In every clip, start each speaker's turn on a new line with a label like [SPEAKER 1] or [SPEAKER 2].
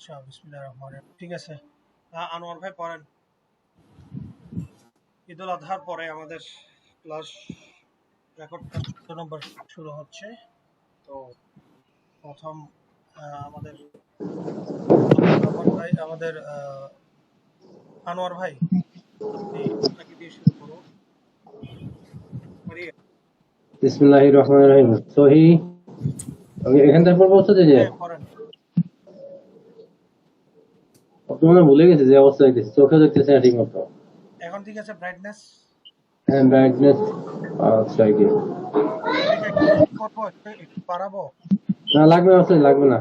[SPEAKER 1] আচ্ছা, বিসমিল্লাহির রহমানির রহিম। ঠিক আছে, আনোয়ার ভাই পড়েন। ঈদুল আজহার পরে আমাদের ক্লাস রেকর্ডটা ১৪ নম্বর শুরু হচ্ছে। তো প্রথম আমাদের আনোয়ার ভাই আপনি আপনাকে দিয়ে শুরু করুন।
[SPEAKER 2] বিসমিল্লাহির রহমানির রহিম। সহি এখান থেকে পড়বো হচ্ছে যে
[SPEAKER 1] পড়েন।
[SPEAKER 2] আপনি মনে হয় ভুলে গেছে যে অবস্থা দেখতেছি, চোখে দেখতেছে না ঠিক মতো।
[SPEAKER 1] এখন ঠিক আছে ব্রাইটনেস?
[SPEAKER 2] হ্যাঁ, ব্রাইটনেস। আচ্ছা, কি
[SPEAKER 1] এটাকে একটু কি করবো, একটু বাড়াবো?
[SPEAKER 2] না লাগবে না, লাগবে না।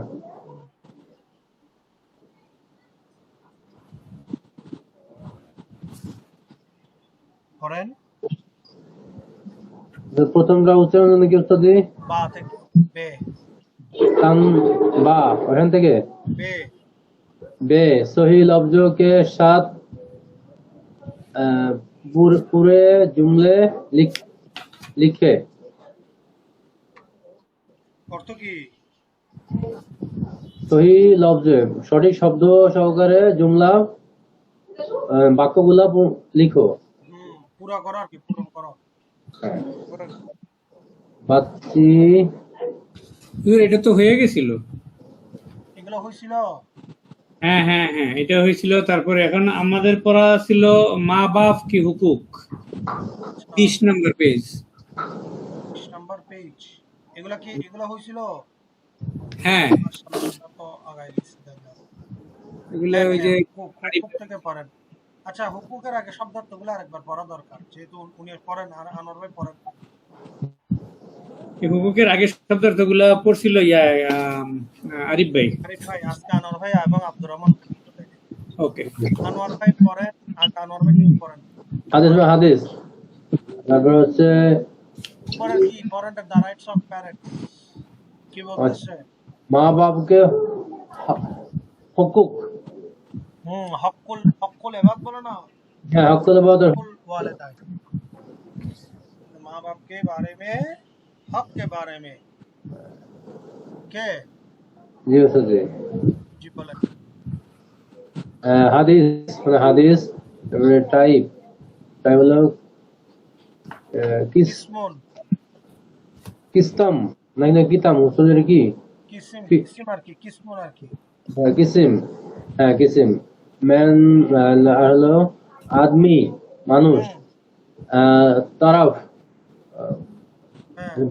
[SPEAKER 1] করেন।
[SPEAKER 2] প্রথমটা উচ্চারণ জন্য কি উত্তর দিই?
[SPEAKER 1] বা থেকে বে।
[SPEAKER 2] কান বা ওখান থেকে
[SPEAKER 1] বে।
[SPEAKER 2] বে সহি লফজ के साथ पूरे जुमले लिखे।
[SPEAKER 1] অর্থ কি?
[SPEAKER 2] সহি লফজে সঠিক শব্দ সহকারে জুমলা বাক্যগুলা লিখো।
[SPEAKER 1] পুরা করো আর কি, পূরণ করো।
[SPEAKER 2] বাচ্চি
[SPEAKER 3] এটা তো হয়ে গেছিল।
[SPEAKER 1] এগুলো হয়েছিল।
[SPEAKER 3] হ্যাঁ হ্যাঁ হ্যাঁ, এটা হয়েছিল। তারপরে এখন আমাদের পড়া ছিল মা বাপ কি হুকুক, 30 নম্বর পেজ।
[SPEAKER 1] 30 number page. এগুলো হয়েছিল।
[SPEAKER 3] হ্যাঁ,
[SPEAKER 1] তো আগাই দিচ্ছি তাহলে।
[SPEAKER 3] এগুলো ওই যে
[SPEAKER 1] হুকুক থেকে পড়েন। আচ্ছা, হুকুকের আগে শব্দার্থগুলো আরেকবার পড়া দরকার, যেহেতু উনি পড়েন আর আনোয়ার ভাই পড়েন।
[SPEAKER 3] হুকুকের আগে শব্দার্থ গুলা পড়ছিল আরিফ ভাই।
[SPEAKER 1] আরিফ ভাই, আজকে আনোয়ার ভাই এবং আব্দুর রহমান।
[SPEAKER 3] ওকে,
[SPEAKER 1] আনোয়ার ভাই পড়েন আর আনোয়ার ভাই পড়েন।
[SPEAKER 2] হাদিস তারপর হচ্ছে
[SPEAKER 1] পড়েন কি পড়েন, দ্য রাইটস অফ প্যারেন্টস কি বলতেছে?
[SPEAKER 2] মা বাপকে হুকুক।
[SPEAKER 1] হকুল এবাদ বলে না।
[SPEAKER 2] হ্যাঁ, হকুল ইবাদত।
[SPEAKER 1] वालिदैन, माँ बाप के बारे में, हक के बारे में के
[SPEAKER 2] জি ওস্তাদ জি।
[SPEAKER 1] जी बोले।
[SPEAKER 2] হাদিস মানে হাদিস, তারপরে টাইপ হলো
[SPEAKER 1] किस्मुन,
[SPEAKER 2] কিস্তাম নাকি না কিতাম ওস্তাদের কি
[SPEAKER 1] किस्म আর কি, किस्मुन আর কি,
[SPEAKER 2] কিসিম। হ্যাঁ, কিসিম। ম্যান হলো আদমি, মানুষ। তারাফ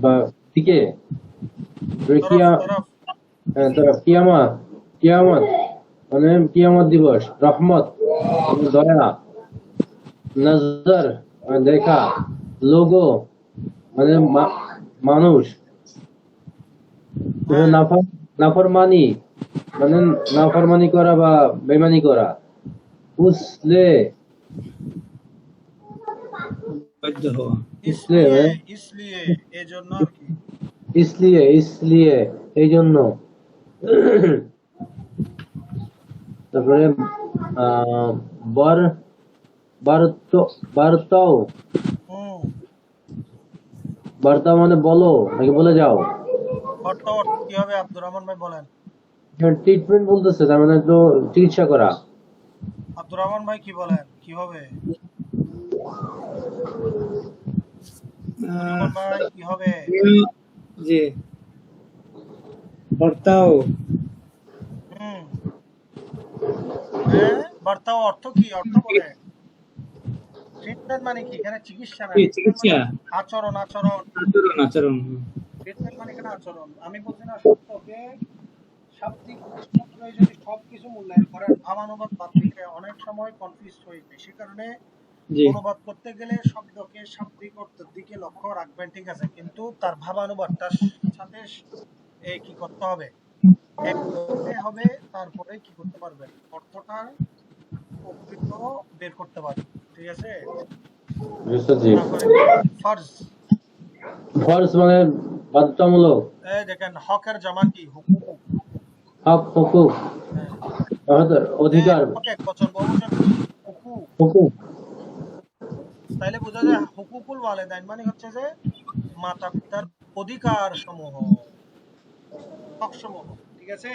[SPEAKER 2] বা দিকে।
[SPEAKER 1] तरफ
[SPEAKER 2] তারাফ কিয়ামত, কিয়ামত মানে কিয়ামত দিবস। রহমত দয়া, নজর দেখা, লোগো মানে মানুষ। নাফরমানি মানে নাফরমানি করা বা বেমানি করা। উসলে
[SPEAKER 3] বাধ্য হওয়া।
[SPEAKER 1] इसलिए इसलिए এজন্য আর কি,
[SPEAKER 2] ইসলিয়ে এই জন্য। তারপরে বর বার্তাও বার্তা মানে বলো নাকি বলে যাও।
[SPEAKER 1] অর্থ কি হবে আব্দুর রহমান ভাই বলেন।
[SPEAKER 2] ট্রিটমেন্ট বলতেছে, তার মানে তো চিকিৎসা করা।
[SPEAKER 1] আব্দুর রহমান ভাই কি বলেন, কি হবে? ভাই কি হবে?
[SPEAKER 3] যে বর্তাও।
[SPEAKER 1] বার্তাও অর্থ কি? অর্থ বলে ট্রিটমেন্ট মানে কি এখানে? চিকিৎসা না,
[SPEAKER 3] চিকিৎসা,
[SPEAKER 1] আচরণ আচরণ
[SPEAKER 3] আচরণ আচরণ।
[SPEAKER 1] ট্রিটমেন্ট মানে এখানে আচরণ। আমি বলছি না সত্যকে শাব্দিক মাত্রায় যদি সবকিছু মূল্যায়ন করেন, ভাবানুবাদ বাদ দিলে অনেক সময় কনফিউজ হয়ে যায়। সে কারণে অনুবাদ করতে গেলে শব্দকে শাব্দিক অর্থের দিকে লক্ষ্য রাখবেন, ঠিক আছে, কিন্তু তার ভাবানুবাদটার সাথে কি করতে হবে, এক করতে হবে, তারপরে কি করতে পারবেন, অর্থটা প্রকৃত বের করতে পারবেন, ঠিক আছে। ফরজ,
[SPEAKER 2] ফরজ মানে বাধ্যতামূলক।
[SPEAKER 1] এই দেখেন হকের জামা কি? হুকুক।
[SPEAKER 2] হক হুকুক অধিকার।
[SPEAKER 1] এক বছর বহুবচন কি? হুকুক।
[SPEAKER 2] হুকুক
[SPEAKER 1] তাইলে বোঝা যায় হুকুকুল ওয়ালিদাইন মানে হচ্ছে যে মাতা পিতার অধিকার সমূহ, হক সমূহ, ঠিক আছে,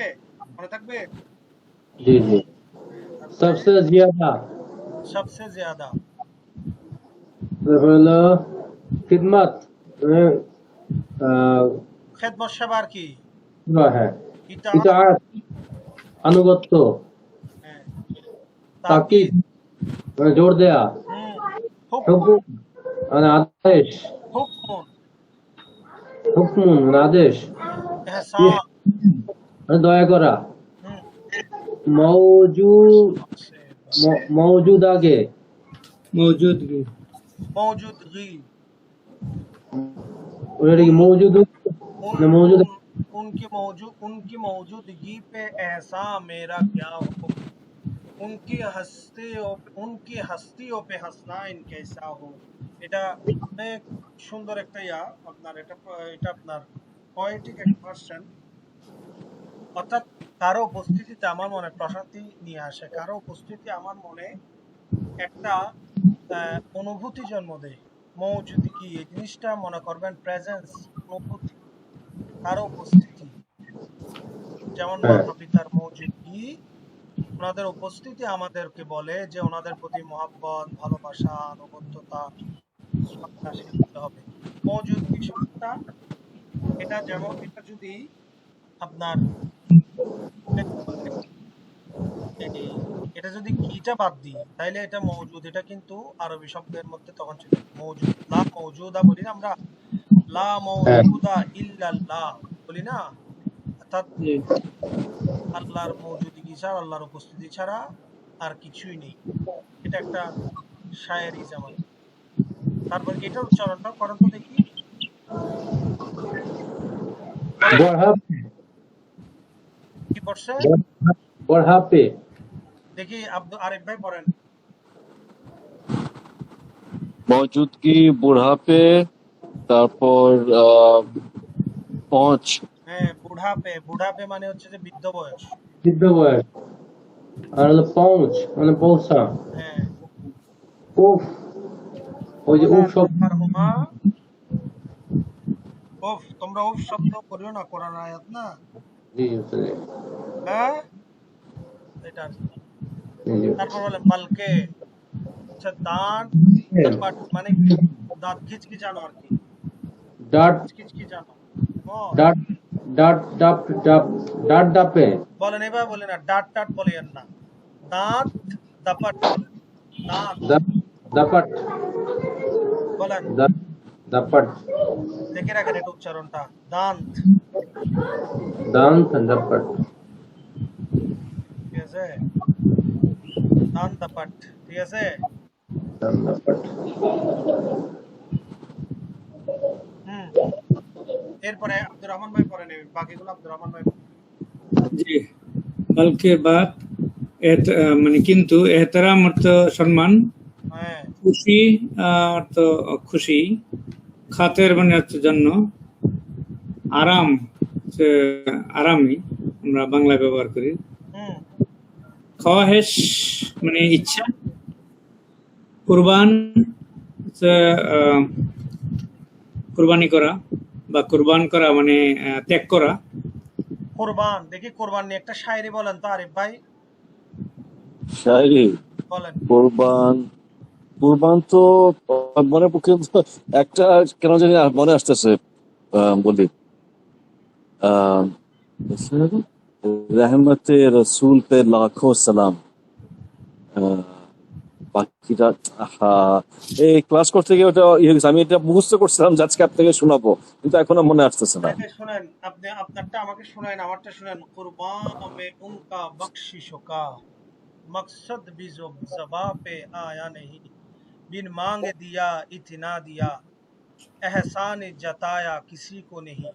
[SPEAKER 1] মনে থাকবে।
[SPEAKER 2] जी जी
[SPEAKER 1] তারপরে
[SPEAKER 2] सबसे ज्यादा
[SPEAKER 1] সবসে জ্যাদা,
[SPEAKER 2] তারপরে হলো খিদমত মানে
[SPEAKER 1] খেদমত সেবার কি,
[SPEAKER 2] है
[SPEAKER 1] ইতাআত,
[SPEAKER 2] इताअत अनुगत्य
[SPEAKER 1] হ্যাঁ,
[SPEAKER 2] ताकीद
[SPEAKER 1] তাকিদ,
[SPEAKER 2] মানে জোর দেয়া
[SPEAKER 1] হুম, হুকম,
[SPEAKER 2] হুকুম মানে আদেশ
[SPEAKER 1] হুকমুন,
[SPEAKER 2] হুকম মানে আদেশ
[SPEAKER 1] এহসান,
[SPEAKER 2] মানে দয়া করা
[SPEAKER 1] হুম,
[SPEAKER 2] মৌজুদ
[SPEAKER 1] সবসে বাস,
[SPEAKER 2] মৌজুদাগে
[SPEAKER 3] মৌজুদগি।
[SPEAKER 1] মौजूदगी,
[SPEAKER 2] ওটা কি
[SPEAKER 1] उन
[SPEAKER 2] মৌজুদ
[SPEAKER 1] उन
[SPEAKER 2] না মৌজুদ
[SPEAKER 1] उन उनकी मौजूदगी पे एहसा मेरा क्या हुक्म, उनकी हस्तियों पे हंसना कैसा हो। এটা অনেক সুন্দর একটা আপনার এটা আপনার পোয়েটিক একটা ভার্সন। অর্থাৎ কারো উপস্থিতিতে আমার মনে প্রশান্তি নিয়ে আসে, কারো উপস্থিতি আমার মনে একটা অনুভূতি জন্ম দেয়। মৌজুদগি এই জিনিসটা মনে করবেন প্রেজেন্স, অনুভূতি, কারো উপস্থিতি, যেমন
[SPEAKER 2] হ্যাঁ
[SPEAKER 1] মাতা পিতার মৌজুদগি, ওনাদের উপস্থিতি আমাদেরকে বলে যে ওনাদের প্রতি মহাব্বত, ভালোবাসা, আনুগত্যতা সন্ত্রাসী করতে হবে। মৌজুদগি শব্দটা এটা যেমন এটা যদি আপনার এই এটা যদি গিটা বাদ দিই তাহলে এটা মৌজুদ, এটা কিন্তু আরবি শব্দের মধ্যে তখন ছিল মৌজুদ। লা মৌজুদা বলি না আমরা, লা
[SPEAKER 2] হ্যাঁ
[SPEAKER 1] মৌজুদা ইল্লাল্লাহ বলি না, অর্থাৎ
[SPEAKER 3] জি
[SPEAKER 1] আল্লাহর মৌজুদগি ছাড়া, আল্লাহর উপস্থিতি ছাড়া আর কিছুই নেই। এটা একটা শায়েরি যেমন। তারপর এটার উচ্চারণটা করেন তো দেখি, বলেন
[SPEAKER 2] बढ़ापे
[SPEAKER 1] কি পড়ছে
[SPEAKER 2] बढ़ापे
[SPEAKER 1] দেখি, আব্দুল আরিফ ভাই পড়েন।
[SPEAKER 4] मौजूदगी बुढ़ापे তারপর পৌঁছ
[SPEAKER 1] হ্যাঁ, বুড়াপে, বুড়াপে মানে হচ্ছে যে বৃদ্ধ বয়স।
[SPEAKER 2] सिद्ध बयस আর হলো পৌঁছ মানে পৌঁছা
[SPEAKER 1] হ্যাঁ,
[SPEAKER 2] উফ ওই যে উফ শব্দ
[SPEAKER 1] হুমা, উফ, তোমরা উফ শব্দ করিও না, কোরআন আয়াত না।
[SPEAKER 2] জি জি
[SPEAKER 1] হ্যাঁ, এটা আর কি।
[SPEAKER 2] জি
[SPEAKER 1] তারপর বলেন বালকে, আচ্ছা দাঁত দাপাট মানে দাঁত খিচখিচানো আর কি,
[SPEAKER 2] ডাট
[SPEAKER 1] খিচখিচানো। ও,
[SPEAKER 2] ডাট ডাট ডাপ ডাপ ডাট ডাপে
[SPEAKER 1] বলেন এবার বলেন না, ডাট টাট বলেন না, দাঁত দাপাট বলেন, দাঁত
[SPEAKER 2] দাপাট
[SPEAKER 1] বলেন,
[SPEAKER 2] দাপাট
[SPEAKER 1] দেখে রাখেন এটা উচ্চারণটা, দাঁত,
[SPEAKER 2] দান্ত দাপাট
[SPEAKER 1] ঠিক আছে, দাঁত দাপাট, ঠিক আছে।
[SPEAKER 2] দাপাট
[SPEAKER 1] হুম, এরপরে আব্দুর রহমান ভাই পড়েন, বাকিগুলো আব্দুর রহমান ভাই পড়েন।
[SPEAKER 3] জি বলকে বাদ মানে কিন্তু এহতারাম অর্থ সম্মান,
[SPEAKER 1] হ্যাঁ,
[SPEAKER 3] খুশি অর্থ খুশি, খাতের মানে হচ্ছে জন্য, আরাম হচ্ছে আরামই আমরা বাংলায় ব্যবহার করি,
[SPEAKER 1] হুম,
[SPEAKER 3] খওয়াহেশ মানে ইচ্ছা, কুরবান হচ্ছে কুরবানি করা বা কুরবান করা মানে ত্যাগ করা।
[SPEAKER 1] কোরবান, দেখি কোরবান নিয়ে একটা শায়রি বলেন তো আরিফ ভাই,
[SPEAKER 4] শায়রি
[SPEAKER 1] বলেন।
[SPEAKER 4] কুরবান কুরবান তো মনে পক্ষে একটা কেন জানি মনে আসতেছে বলি रहमते रसूल पे लाखों सलाम বাকিটা এই ক্লাস করতে গিয়ে ওটা আমি এটা মুখস্থ করছিলাম যে আজকে আপনাকে শোনাবো কিন্তু এখনো মনে আসতেছে না
[SPEAKER 1] আচ্ছা শুনেন, আপনি আপনারটা আমাকে শুনেন, আমারটা শুনেন। कुर्बान में उनका बख्शिशों का मकसद भी जो ज़बां पे आया नहीं, बिन मांगे दिया इतना दिया, एहसान जताया किसी को नहीं,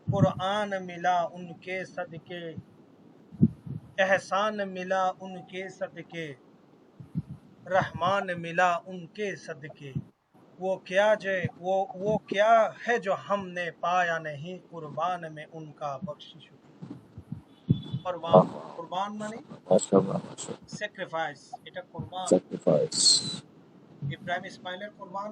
[SPEAKER 1] कुरान मिला उनके सदके, एहसान मिला उनके सदके, रहमान मिला उनके सदके, वो क्या है जो हमने पाया नहीं, कुर्बान में उनका बख्शिश। कुर्बान, कुर्बान माने
[SPEAKER 4] মাশাআল্লাহ
[SPEAKER 1] স্যাক্রিফাইস, এটা কুরবান।
[SPEAKER 4] স্যাক্রিফাইস
[SPEAKER 1] ইব্রাহিম ইসমাইলের কুরবান,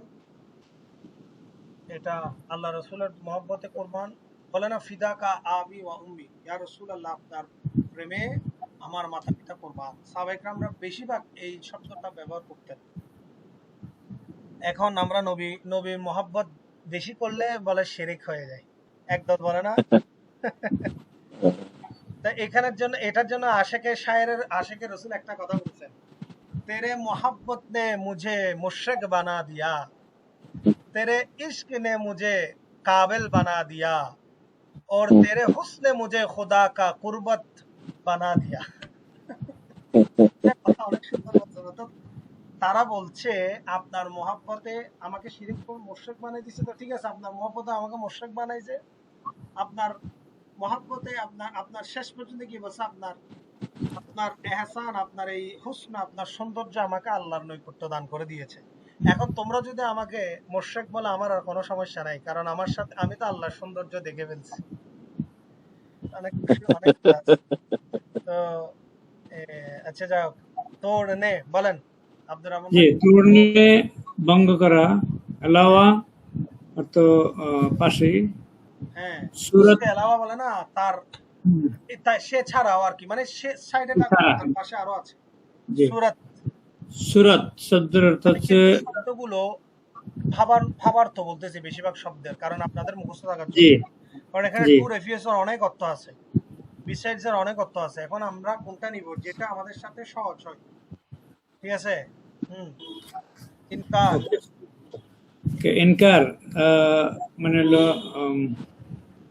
[SPEAKER 1] এটা আল্লাহ রসুলের মহব্বতে কুরবান। বলে না ফিদা কা আবি ওয়া উম্মি, ইয়া রাসূলুল্লাহ আপনার প্রেমে আমার মাতা পিতা কুরবান। সাহাবায়ে কেরামরা বেশিরভাগ এই শব্দটা ব্যবহার করতেন। এখন আমরা নবীর মহব্বত বেশি করলে বলে শিরিক হয়ে যায়, একদল বলে না। তা এটার জন্য আশেকে রসুল একটা কথা বলছেন, তেরে मोहब्बत ने मुझे मुशरिक बना दिया, तेरे इश्क ने मुझे काबिल बना दिया, और तेरे हुस्न ने मुझे खुदा का कुर्बत बना दिया। কথা অনেক সুন্দর বলছেন। তো তারা বলছে আপনার মহব্বতে আমাকে শিরিক মুশরিক বানাই দিছে, তো ঠিক আছে আপনার মহব্বতে আমাকে মুশরিক বানাইছে, আপনার মহব্বতে আপনার শেষ পর্যন্ত কি বলছে, আপনার আপনার এহসান, আপনার এই হুসন, আপনার সৌন্দর্য আমাকে আল্লাহর নৈকট্য দান করে দিয়েছে। এখন তোমরা যদি আমাকে মুশরিক বলে আমার আর কোনো সমস্যা নাই, কারণ আমার সাথে আমি তো আল্লাহর সৌন্দর্য দেখে ফেলছি। অনেক খুশি, অনেক কাজ। তো আচ্ছা যাও, তোড় নে বলেন আব্দুর রহমান
[SPEAKER 3] জি,
[SPEAKER 1] ভাই।
[SPEAKER 3] তোড়নে ভঙ্গ করা, এলাওয়া অর্থ পাশেই,
[SPEAKER 1] হ্যাঁ,
[SPEAKER 3] সুরত
[SPEAKER 1] উসকে এলাওয়া বলে না, সে ছাড়াও আর কি, মানে সে সাইডে না,
[SPEAKER 3] ছাড়া।
[SPEAKER 1] তার পাশে আরো আছে।
[SPEAKER 3] জি,
[SPEAKER 1] সুরাত
[SPEAKER 3] সুরত শব্দের অর্থ
[SPEAKER 1] আমি
[SPEAKER 3] হচ্ছে,
[SPEAKER 1] কিন্তু শব্দগুলো ভাবার্থ বলতেছি বেশিরভাগ শব্দের, কারণ আপনাদের মুখস্থ থাকার
[SPEAKER 3] জি
[SPEAKER 1] জন্য। কারণ এখানে
[SPEAKER 3] জি
[SPEAKER 1] টু রেফিউস এর অনেক অর্থ আছে, বিসাইডস এর অনেক অর্থ আছে। এখন আমরা কোনটা নিব যেটা আমাদের সাথে সহজ হয়, ঠিক আছে? ইনকার,
[SPEAKER 3] ইনকার, মানে হলো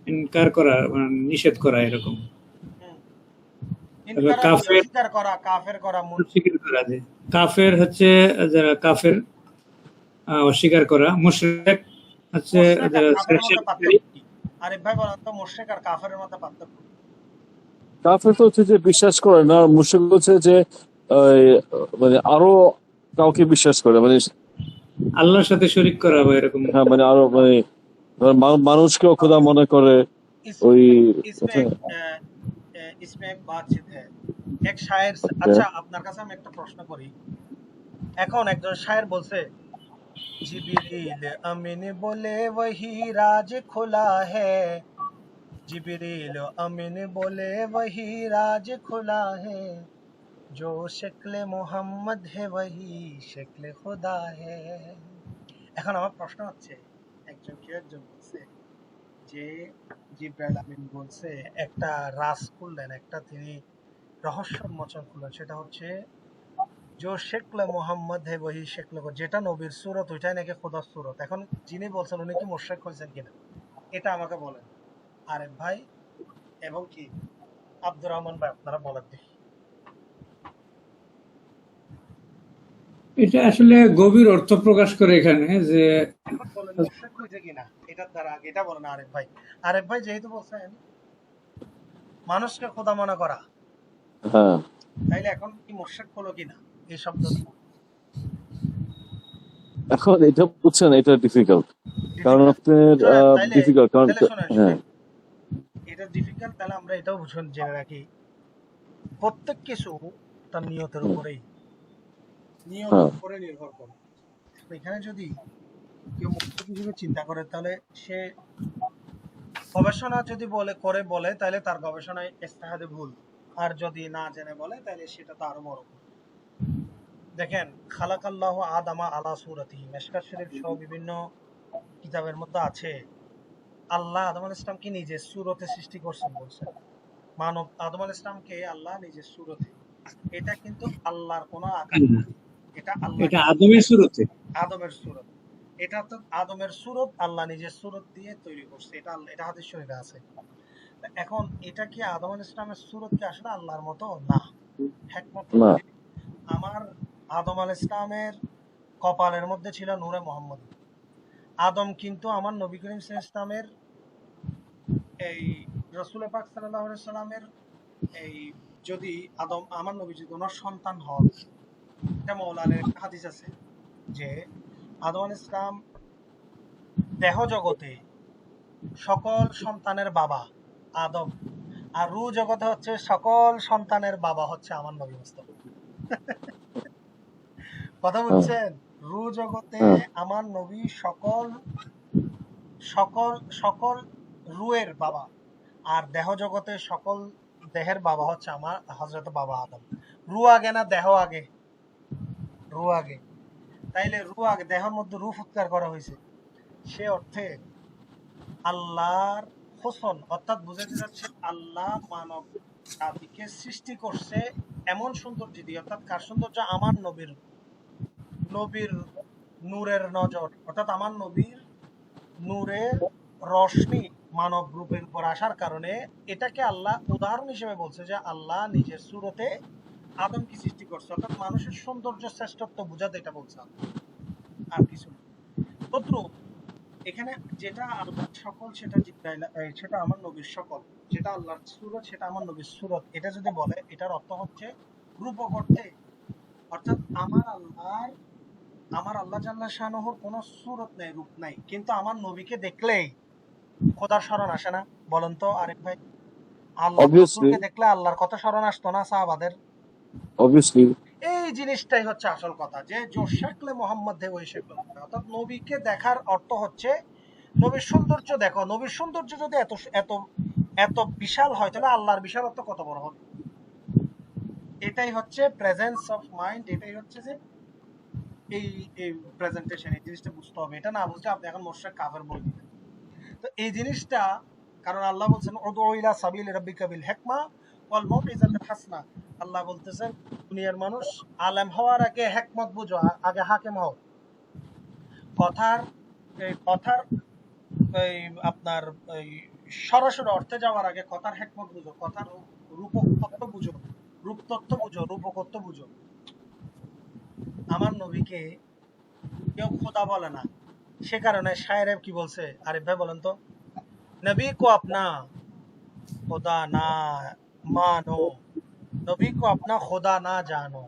[SPEAKER 3] ইনকার করা, মানে নিষেধ করা এরকম।
[SPEAKER 1] হুম,
[SPEAKER 3] তারপর
[SPEAKER 1] ইনকার আর কি?
[SPEAKER 3] কাফের,
[SPEAKER 1] অস্বীকার করা, কাফের করা,
[SPEAKER 3] অস্বীকার করা যায়। কাফের হচ্ছে যারা কাফের, অস্বীকার করা। মুশরিক হচ্ছে
[SPEAKER 1] মুশরিক আর
[SPEAKER 3] যারা
[SPEAKER 1] কাফের মধ্যে
[SPEAKER 3] শিরককারী।
[SPEAKER 1] পার্থক্য কি? আরিফ ভাই বলেন তো, মুশরিক আর কাফেরের মধ্যে পার্থক্য কি?
[SPEAKER 4] কাফের তো হচ্ছে যে বিশ্বাস করে না, আর মুশরিক হচ্ছে যে মানে আরো কাউকে বিশ্বাস করে, মানে
[SPEAKER 3] আল্লাহর সাথে শরীক করা বা এরকম।
[SPEAKER 4] হ্যাঁ, মানে আরো মানে ধর মানুষকেও খোদা মনে করে। ওই
[SPEAKER 1] इसमें एक इसमें एक बातचीत है, এক শায়ের।
[SPEAKER 4] আচ্ছা,
[SPEAKER 1] আচ্ছা আপনার কাছে আমি একটা প্রশ্ন করি। এখন একজন শায়ের বলছে, जिबरील अमीन बोले वही राज खुला है, जिबरील अमीन बोले वही राज खुला है, जो शक्ल मोहम्मद है वही शक्ल खुदा है। এখন আমার প্রশ্ন হচ্ছে, একজন বলছে যে জিব্রাইল আমিন বলছে একটা রাজ খুললেন, একটা তিনি রহস্য উন্মোচন করলেন, সেটা হচ্ছে जो शक्ल मोहम्मद है वही शक्ल को, যেটা নবীর সুরত ওইটাই নাকি খোদার সুরত। এখন যিনি বলছেন উনি কি মুশরিক হয়েছেন কিনা এটা আমাকে বলেন আরেফ ভাই এবং কি আব্দুর রহমান ভাই, আপনারা বলেন দেখি।
[SPEAKER 3] এটা আসলে গভীর অর্থ প্রকাশ করে এখানে যে
[SPEAKER 1] এখন বলেন মুশরিক হয়েছে কিনা এটার দ্বারা আগে এটা বলেন আরেফ ভাই। আরেফ ভাই যেহেতু বলছেন মানুষকে খোদা মনে করা,
[SPEAKER 4] হ্যাঁ,
[SPEAKER 1] তাইলে এখন কি মুশরিক হলো কিনা এই শব্দ
[SPEAKER 4] এখন এটা বুঝছেন, এটা ডিফিকাল্ট, কারণ আপনার
[SPEAKER 1] তাইলে
[SPEAKER 4] ডিফিকাল্ট, কারণ
[SPEAKER 1] তাহলে শোনেন
[SPEAKER 4] হ্যাঁ,
[SPEAKER 1] এটা ডিফিকাল্ট, তাহলে আমরা এটাও বুঝুন জেনে রাখি, প্রত্যেক কিছু তার নিয়তের উপরেই, নিয়তের উপরে নির্ভর করে। এখানে যদি কেউ মুশরিক হিসেবে চিন্তা করে, তাহলে সে গবেষণা যদি বলে তাহলে তার গবেষণায় ইজতিহাদে ভুল, আর যদি না জেনে বলে তাহলে সেটা তো আরো বড় ভুল। দেখেন, খালাকাল্লাহু আদামা আলা সূরাতিহি, মিশকাত শরীফ সহ বিভিন্ন কিতাবের মধ্যে আছে আল্লাহ আদম আলাইহিস ইসলামকে নিজের সুরতে সৃষ্টি করছেন বলছেন। মানব আদম আলাইহিস ইসলামকে আল্লাহ নিজের সুরতে, এটা কিন্তু আল্লাহর কোনো আকার না, এটা আল্লাহ
[SPEAKER 3] এটা আদমের শুরুতে।
[SPEAKER 1] আদমের সুরত, এটা তো আদমের সুরত আল্লাহ নিজের সুরত দিয়ে তৈরি করছে, এটা হাদিস শরীফে আছে। এখন এটা কি আদম আলাইহিস ইসলামের সুরত কি আসলে আল্লাহর মতো? না, একমাত্র
[SPEAKER 4] না,
[SPEAKER 1] আমার আদম আলাইহিস ইসলামের কপালের মধ্যে ছিল নূরে মুহাম্মদ। আদম কিন্তু আমার নবী করিম সাল্লাল্লাহু আলাইহি ইসলামের এই রাসূল পাক সাল্লাল্লাহু আলাইহি সাল্লামের এই যদি আদম আমার নবী যদি ওনার সন্তান হন, এটা মৌলানের একটা হাদিস আছে যে আদম আলাইহিস ইসলাম দেহ জগতে সকল সন্তানের বাবা আদম, আর রু জগতে হচ্ছে সকল সন্তানের বাবা হচ্ছে আমার নবী মুস্তাফা। কথা বুঝছেন? রু জগতে আমার নবী সকল সকল সকল রুয়ের বাবা, আর দেহ জগতে সকল দেহের বাবা হচ্ছে আমার হযরত বাবা আদম। রু আগে না দেহ আগে? রু আগে। তাইলে রু আগে, দেহের মধ্যে রু ফুৎকার করা হয়েছে। সে অর্থে আল্লাহর হোসন, অর্থাৎ বুঝাতে যাচ্ছে আল্লাহ মানব জাতিকে সৃষ্টি করছে এমন সৌন্দর্য দিয়ে, অর্থাৎ কার সৌন্দর্য? আমার নবীর, নবীর নূরের নজর, অর্থাৎ আমার নবীর নূরের রশ্মি মানব রূপের উপর আসার কারণে এটাকে আল্লাহ উদাহরণ হিসেবে বলছে যে আল্লাহ নিজের সুরতে আদমকে সৃষ্টি করছে, অর্থাৎ মানুষের সৌন্দর্য শ্রেষ্ঠত্ব বোঝাতে এটা বলছে আল্লাহ, আর কিছু না। তদ্রূপ এখানে যেটা আল্লাহর সকল সেটা জিব্রাইল, সেটা আমার নবীর সকল, যেটা আল্লাহর সুরত সেটা আমার নবীর সুরত, এটা যদি বলে এটার অর্থ হচ্ছে রূপক অর্থে, অর্থাৎ আমার আল্লাহ জাল্লা শানহুর কোনো সুরত নেই, রূপ নাই, কিন্তু আমার নবীকে দেখলেই খোদার স্মরণ আসে না? বলেন তো আরেক ভাই, আল্লাহ
[SPEAKER 4] অবভিয়াসলি,
[SPEAKER 1] রসূলকে দেখলে আল্লাহর কথা স্মরণ আসতো না সাহাবাদের?
[SPEAKER 4] অবভিয়াসলি।
[SPEAKER 1] এই জিনিসটাই হচ্ছে আসল কথা, যে জো শেখলে মোহাম্মদ দে ওই শেখলে, অর্থাৎ নবীকে দেখার অর্থ হচ্ছে নবীর সৌন্দর্য দেখো। নবীর সৌন্দর্য যদি এত এত এত বিশাল হয় তাহলে আল্লাহর বিশালত্ব কত বড় হবে? এটাই হচ্ছে প্রেজেন্স অফ মাইন্ড, এটাই হচ্ছে যে এই এই প্রেজেন্টেশন, এই জিনিসটা বুঝতে হবে। এটা না বুঝলে আপনি এখন মুশরিক কাফের বলে দিবেন। তো এই জিনিসটা, কারণ আল্লাহ বলছেন উদউ ইলা সাবিলি রাব্বিকা বিল হিকমা ওয়াল মাউইজাতিল হাসনা। আল্লাহ বলতেছেন দুনিয়ার মানুষ আলেম হওয়ার আগে হিকমত বুঝো, আগে হাকিম হও। কথার কথার এই আপনার এই সরাসরি অর্থে যাওয়ার আগে কথার হিকমত বুঝো, কথার রূপক তত্ত্ব বুঝো, রূপ তত্ত্ব বুঝো, রূপকত্ব বুঝো। আমার নবীকে কেউ খোদা বলে না, সে কারণে শায়েরে কি বলছে? আরিফ ভাই বলেন তো, नबी को अपना खुदा ना मानो, नबी को अपना खुदा ना जानो,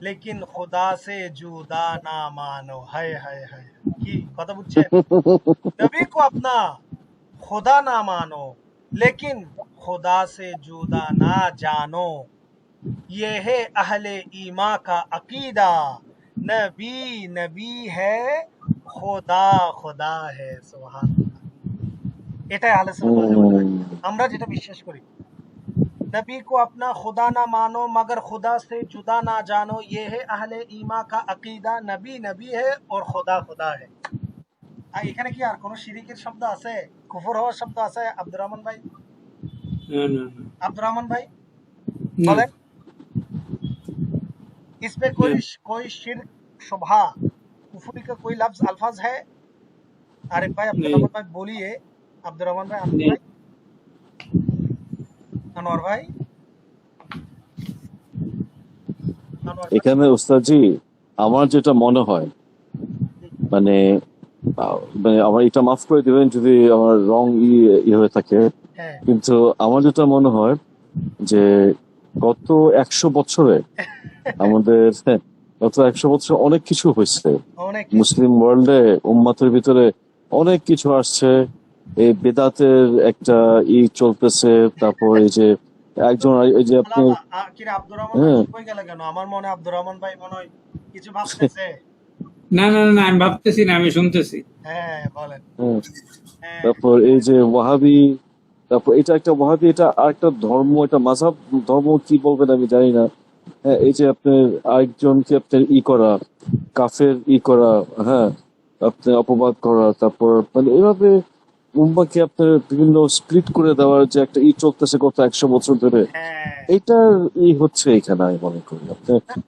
[SPEAKER 1] लेकिन खुदा से जुदा ना मानो। हाय हाय हाय, কি কথা বুঝছেন? नबी को अपना खुदा ना मानो, लेकिन खुदा से जुदा ना जानो, ये है अहले ईमा का अकीदा, नबी नबी है, खुदा खुदा है। सुभान, এটাই আহলে সুন্নাত ওয়াল জামাত, আমরা যেটা বিশ্বাস করি। नबी को अपना खुदा ना मानो मगर खुदा से जुदा ना जानो, ये है अहले ईमा का अकीदा, नबी नबी है और खुदा खुदा है। আর এখানে কি আর কোনো শিরিকের শব্দ আছে, কুফর হওয়ার শব্দ আছে? আব্দুর রহমান ভাই,
[SPEAKER 3] না না না
[SPEAKER 1] আব্দুর রহমান ভাই
[SPEAKER 3] না
[SPEAKER 1] বলেন, इसमें
[SPEAKER 3] না।
[SPEAKER 1] कोई शिर्क शुबहा कुफरी का कोई लफ्ज अल्फाज है? आरिफ भाई, अब्दुर
[SPEAKER 3] नहीं
[SPEAKER 1] रहमान भाई बोलिए, अब्दुर रहमान भाई, अनवर
[SPEAKER 3] नहीं
[SPEAKER 1] भाई, अनवर भाई, अनवर भाई।
[SPEAKER 4] এখানে ওস্তাদজি আমার যেটা মনে হয়, মানে মানে আমার এটা মাফ করে দিবেন যদি আমার রং হয়ে থাকে,
[SPEAKER 1] হ্যাঁ,
[SPEAKER 4] কিন্তু আমার যেটা মনে হয় যে গত 100 বছরে আমাদের গত 100 বছরে অনেক কিছু হয়েছে
[SPEAKER 1] অনেক
[SPEAKER 4] মুসলিম ওয়ার্ল্ডে, উম্মাতের ভিতরে অনেক কিছু আসছে। এই বেদাতের একটা চলতেছে, তারপর এই যে একজন এই যে আপনি
[SPEAKER 1] কি রে আব্দুর রহমান ভাই চুপ হয়ে গেল কেন? আমার মনে হয় আব্দুর রহমান ভাই মনে হয় কিছু ভাবতেছে।
[SPEAKER 3] না না না, আমি ভাবতেছি না, আমি শুনতেছি।
[SPEAKER 1] হ্যাঁ বলেন।
[SPEAKER 4] হ্যাঁ,
[SPEAKER 1] হ্যাঁ,
[SPEAKER 4] তারপর এই যে ওয়াহাবি, তারপর এটা একটা ওয়াহাবি, এটা আরেকটা ধর্ম, এটা মাযহাব ধর্ম কি বলবেন আমি জানি না। হ্যাঁ, এই যে আপনার আরেকজনকে আপনার করা, কাফের করা, হ্যাঁ, আপনার অপবাদ করা, তারপর মানে এভাবে উম্মাকে আপনার বিভিন্ন স্প্লিট করে দেওয়ার যে একটা চলতেছে গত 100 বছর ধরে,
[SPEAKER 1] হ্যাঁ,
[SPEAKER 4] এইটার হচ্ছে এখানে আমি মনে করি।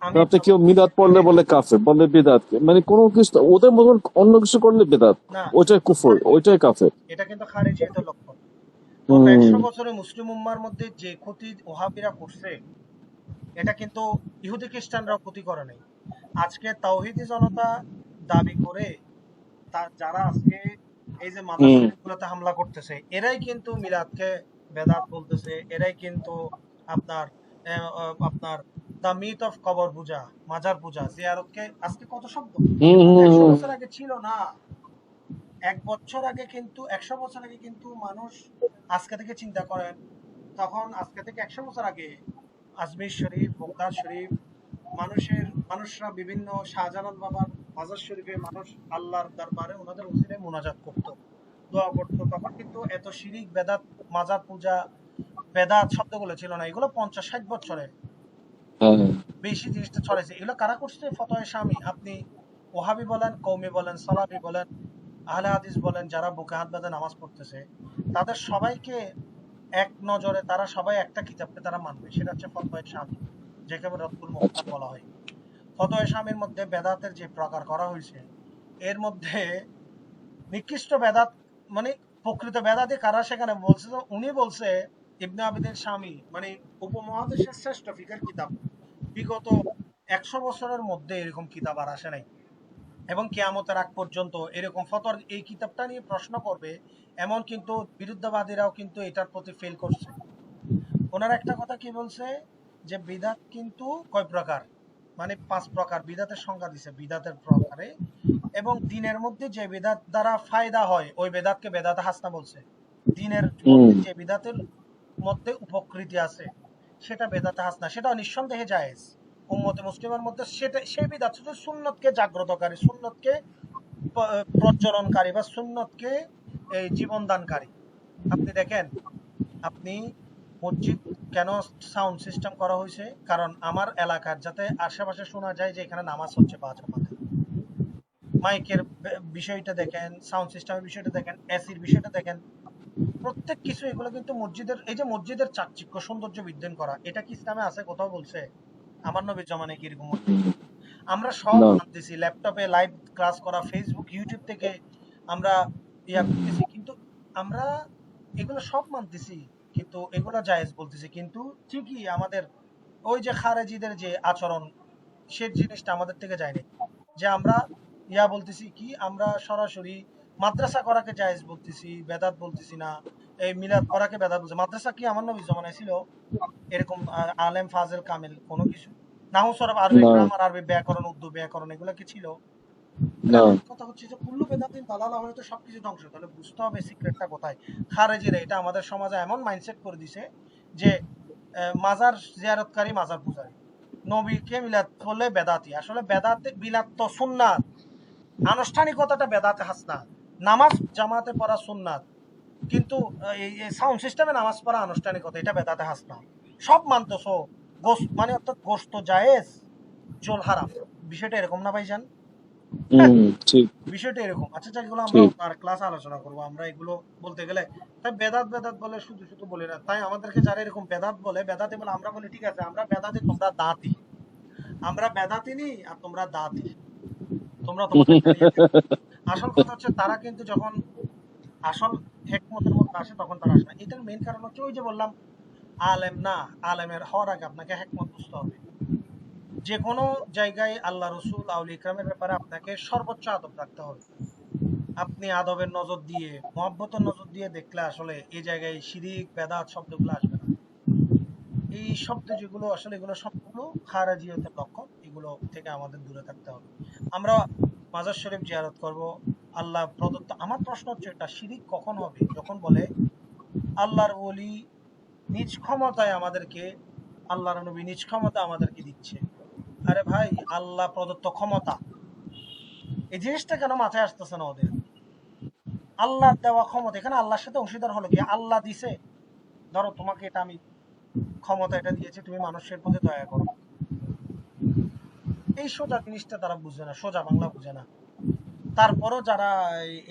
[SPEAKER 1] আমি
[SPEAKER 4] আপনি কেউ মিলাদ পড়লে বলে কাফের, বলে বেদাত, মানে কোনো কিছু ওদের মতন অন্য কিছু করলে বেদাত,
[SPEAKER 1] না,
[SPEAKER 4] ওইটাই কুফর, ওইটাই কাফের।
[SPEAKER 1] এটা কিন্তু খারিজিয়াতের লক্ষণ। গত 100 বছরে মুসলিম উম্মার মধ্যে যে ক্ষতি ওহাবিরা করছে, এটা কিন্তু ইহুদি খ্রিস্টানরাও ক্ষতি করে নাই। আজকে তাওহীদি জনতা দাবি করে যারা আজকে এই যে মাদ্রাসাগুলোতে হামলা করতেছে, এরাই কিন্তু মিলাদকে বেদাত বলতেছে, এরাই কিন্তু আপনার আপনার দ্য মিথ অফ কবর পূজা, মাজার পূজা, জিয়ারতকে আজকে কত শব্দ 100 বছর আগে ছিল না। 1 বছর আগে কিন্তু 100 বছর আগে কিন্তু মানুষ, আজকে থেকে চিন্তা করেন, তখন আজকে থেকে 100 বছর আগে আজমির শরীফ, বগদাদ শরীফ, মানুষরা বিভিন্ন শাহজালাল বাবার মাজার শরীফে মানুষ আল্লাহর দরবারে ওনাদের উসিলায় মুনাজাত করত, দোয়া করত। তখন কিন্তু এত শিরিক, বেদাত, মাজার পূজা, বেদাত শব্দগুলো ছিল না, এগুলো 50-60 বছরে
[SPEAKER 4] হ্যাঁ
[SPEAKER 1] বেশি জিনিসটা ছড়াইছে। এগুলো কারা করছে? ফতোয়া শামী। আপনি ওহাবি বলেন, কওমি বলেন, সালাফি বলেন, আহলে হাদিস বলেন, যারা বুকে হাত বেঁধে নামাজ পড়তেছে, তাদের সবাইকে এক নজরে তারা সবাই একটা কিতাবকে তারা মানবে, সেটা হচ্ছে ফতোয়া শামী, যাকে রদ্দুল মুখতার বলা হয়। ফতোয়া শামীর মধ্যে বেদাতের যে প্রকার করা হয়েছে, এর মধ্যে নিকৃষ্ট বেদাত মানে প্রকৃত বেদাতি কারা সেখানে বলছে, তো উনি বলছে ইবনে আবিদিন শামী মানে উপমহাদেশের শ্রেষ্ঠ ফিকার কিতাব, বিগত 100 বছরের মধ্যে এরকম কিতাব আর আসে নাই, এবং কিয়ামতের আগ পর্যন্ত এরকম ফতোয়ার এই কিতাবটা নিয়ে প্রশ্ন করবে এমন কিন্তু বিরুদ্ধবাদীরাও কিন্তু এটার প্রতি ফেল করছে। ওনার একটা কথা কি বলছে, যে বিদাত কিন্তু কয় প্রকার, মানে 5 প্রকার বিদাতের সংজ্ঞা দিছে বিদাতের প্রকারে, এবং দিনের মধ্যে যে বিদাত দ্বারা ফায়দা হয় ওই বেদাতকে বেদাতে হাসনা বলছে। দিনের মধ্যে যে বিদাতের মধ্যে উপকৃতি আছে সেটা বেদাতে হাসনা, সেটা নিঃসন্দেহে জায়েজ। উম্মতে মুসলিমের মধ্যে সেটা সেই বিদাত শুধু সুন্নতকে জাগ্রতকারী, সুন্নতকে প্রজ্বলনকারী বা সুন্নতকে এই জীবনদানকারী। আপনি দেখেন, আপনি মসজিদ কেন সাউন্ড সিস্টেম করা হয়েছে? কারণ আমার এলাকার যাতে আশেপাশে শোনা যায় যে এখানে নামাজ হচ্ছে বা জামাতে। মাইকের বিষয়টা দেখেন, সাউন্ড সিস্টেমের বিষয়টা দেখেন, এসির বিষয়টা দেখেন, প্রত্যেক কিছু এগুলো কিন্তু মসজিদের, এই যে মসজিদের চাকচিক্য সৌন্দর্য বৃদ্ধি করা, এটা কি ইসলামে আছে কোথাও বলছে? আমার নবীর জামানায় কি এরকম মসজিদ? আমরা সব
[SPEAKER 4] না
[SPEAKER 1] মানতেছি, ল্যাপটপে লাইভ ক্লাস করা, ফেসবুক ইউটিউব থেকে আমরা ইয়া করতেছি, কিন্তু আমরা এগুলো সব মানতেছি, কিন্তু এগুলো জায়েজ বলতেছি, কিন্তু ঠিকই আমাদের ওই যে খারেজিদের যে আচরণ, সে জিনিসটা আমাদের থেকে যায়নি, যে আমরা ইয়া বলতেছি কি, আমরা সরাসরি মাদ্রাসা করাকে জায়েজ বলতেছি, বেদাত বলতেছি না, এই মিলাদ করাকে বেদাত বলছে। মাদ্রাসা কি আমার নবীর জামানায় ছিল এরকম আলেম ফাজেল কামিল কোনো কিছু? নাহু সরফ, আরবি
[SPEAKER 4] না
[SPEAKER 1] গ্রামার, আরবি ব্যাকরণ, উর্দু ব্যাকরণ, এগুলো কি ছিল?
[SPEAKER 4] না
[SPEAKER 1] কথা হচ্ছে যে কুল্লু বেদাতিন দালালা হলে তো সবকিছু ধ্বংস। তাহলে বুঝতে হবে সিক্রেটটা কোথায়। খারেজিরা এটা আমাদের সমাজে এমন মাইন্ডসেট করে দিছে যে মাজার জিয়ারতকারী মাজার পূজারী, নবীকে মিলাদ করলে বেদাতি। আসলে বেদাতে বিলাত তো সুন্নাত, আনুষ্ঠানিকতাটা বেদাতে হাসনা। নামাজ জামাতে পড়া সুন্নাত, কিন্তু এই সাউন্ড সিস্টেমে নামাজ পড়া আনুষ্ঠানিকতা, এটা বেদাতে হাসনা। সব মানতেছো, গোস্ত মানে অর্থাৎ গোস্ত জায়েজ, জোল হারাম। বিষয়টা এরকম না ভাইজান?
[SPEAKER 4] ঠিক
[SPEAKER 1] বিষয়টা এরকম। আচ্ছা যাক, এগুলো আমরা
[SPEAKER 4] ঠিক
[SPEAKER 1] আর ক্লাস আলোচনা করবো। আমরা এগুলো বলতে গেলে তাই বেদাত বেদাত বলে শুধু শুধু বলি না, তাই আমাদেরকে যারা এরকম বেদাত বলে, বেদাতে বলে, আমরা বলি ঠিক আছে আমরা বেদাতি, তোমরা দাঁতি। আমরা বেদাতি নি আর তোমরা দাঁতি, তোমরা তোমাদের চালিয়ে দেখো। আসল কথা হচ্ছে তারা কিন্তু যখন আসল হেকমতের মধ্যে আসে তখন তারা আসে না। এটার মেইন কারণ হচ্ছে ওই যে বললাম, আলেম না, আলেমের হওয়ার আগে আপনাকে হেকমত বুঝতে হবে। যে কোনো জায়গায় আল্লাহ রসুল আউলিয়া ইকরামের ব্যাপারে আপনাকে সর্বোচ্চ আদব রাখতে হবে। আপনি আদবের নজর দিয়ে, মহব্বতের নজর দিয়ে দেখলে আসলে এই জায়গায় শিরিক বেদাত শব্দগুলো আসবে না। এই শব্দ যেগুলো আসলে এগুলো সবগুলো খারাজিয়তের লক্ষণ, এগুলো থেকে আমাদের দূরে থাকতে হবে। আমরা মাজার শরীফ জিয়ারত করব, আল্লাহ প্রদত্ত। আমার প্রশ্ন হচ্ছে এটা শিরিক কখন হবে? যখন বলে আল্লাহর ওলি নিজ ক্ষমতায় আমাদেরকে, আল্লাহর নবী নিজ ক্ষমতা আমাদেরকে দিচ্ছে। আরে ভাই, আল্লাহ প্রদত্ত ক্ষমতা, এই জিনিসটা কেন মাথায় আসতেছে না ওদের? আল্লাহর দেওয়া ক্ষমতা, এখানে আল্লাহর সাথে অংশীদার হলো কি? আল্লাহ দিছে, ধরো তোমাকে এটা আমি ক্ষমতা এটা দিয়েছি, তুমি মানুষের প্রতি দয়া করো। এই সোজা জিনিসটা তারা বুঝে না, সোজা বাংলা বুঝে না। তারপরও যারা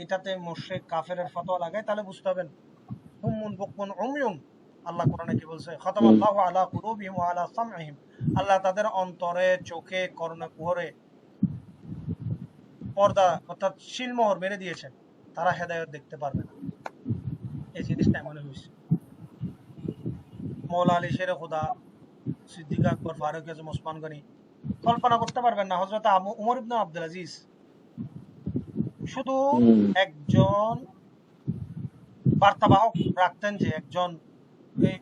[SPEAKER 1] এটাতে মুশরিক কাফেরের ফতোয়া লাগায়, তাহলে বুঝতে হবেন হুম্মুন বুকমুন উময়ুন। আল্লাহ কোরআনে কি বলছে? খতামাল্লাহু আলা কুলুবিহিম ওয়া আলা সামইহিম। আল্লাহ তাদের অন্তরে, চোখে, কর্ণে, কুহরে পর্দা অর্থাৎ শিলমোহর মেরে দিয়েছেন, তারা হেদায়েত দেখতে পারবে না। এই জিনিসটা এমন হয়েছে। মৌলা আলী শেরে খুদা, সিদ্দিক আকবর, ফারুক আজম, ওসমান গনি, কল্পনা করতে পারবেন না হযরত উমর ইবনে আব্দুল আজিজ শুধু একজন বার্তাবাহক রাখতেন, যে একজন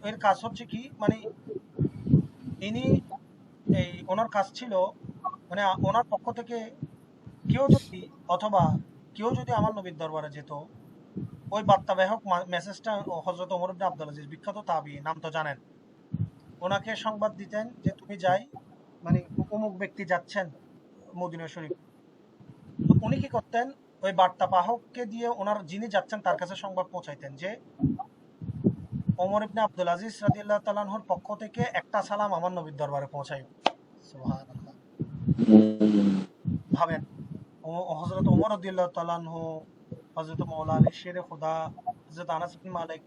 [SPEAKER 1] এর কাজ হচ্ছে কি, মানে ইনি এই ওনার কাজ ছিল, মানে ওনার পক্ষ থেকে কেউ যদি, অথবা কেউ যদি আমার নবীর দরবারে যেত, ওই বার্তাবাহক মেসেজটা হযরত ওমর ইবনে আব্দুল আজিজ, বিখ্যাত তাবী, নাম তো জানেন, ওনাকে সংবাদ দিতেন যে তুমি যাই, মানে অমুক ব্যক্তি যাচ্ছেন মদিনা শরীফ। তো উনি কি করতেন, ওই বার্তাবাহককে দিয়ে ওনার যিনি যাচ্ছেন তার কাছে সংবাদ পৌঁছাইতেন যে ওমর ইবনে আব্দুল আজিজ রাদিয়াল্লাহু তাআলা আনহুর পক্ষ থেকে একটা সালাম আমার নবীর দরবারে পৌঁছায়। সুবহানাল্লাহ। ভাবেন, হযরত ওমর রাদিয়াল্লাহু তাআলা আনহু, হযরত মাওলানা আলী শেরে খোদা, হযরত আনাস ইবনে মালিক,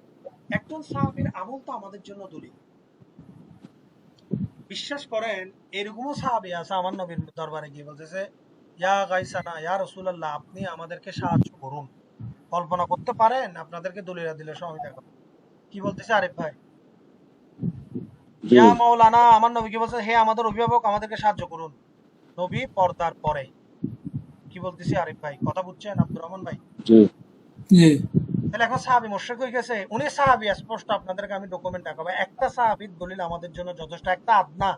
[SPEAKER 1] একজন সাহাবীর আমল তো আমাদের জন্য দলিল। বিশ্বাস করেন, এরকমও সাহাবী আছে আমার নবীর দরবারে গিয়ে বলতেছে, ইয়া গাইসানা, ইয়া রাসূলুল্লাহ, আপনি আমাদেরকে সাহায্য করুন। কল্পনা করতে পারেন আপনাদেরকে দলিলা দিলে সহযোগিতা করুন। কি বলতেছে আরিফ ভাই?
[SPEAKER 4] জি
[SPEAKER 1] ইয়া মাওলানা, আমার নবীকে বলছে, হে আমাদের অভিভাবক, আমাদেরকে সাহায্য করুন। নবী পর্দার পরে কি বলতেছে আরিফ ভাই? কথা বুঝছেন আব্দুর রহমান ভাই?
[SPEAKER 4] জি
[SPEAKER 3] জি
[SPEAKER 1] তাহলে এখন সাহাবী মুশরিক হয়ে গেছে। উনি সাহাবী, স্পষ্ট আপনাদেরকে আমি ডকুমেন্ট দেখাবো। একটা সাহাবীর দলিল আমাদের জন্য যথেষ্ট। একটা আদনা,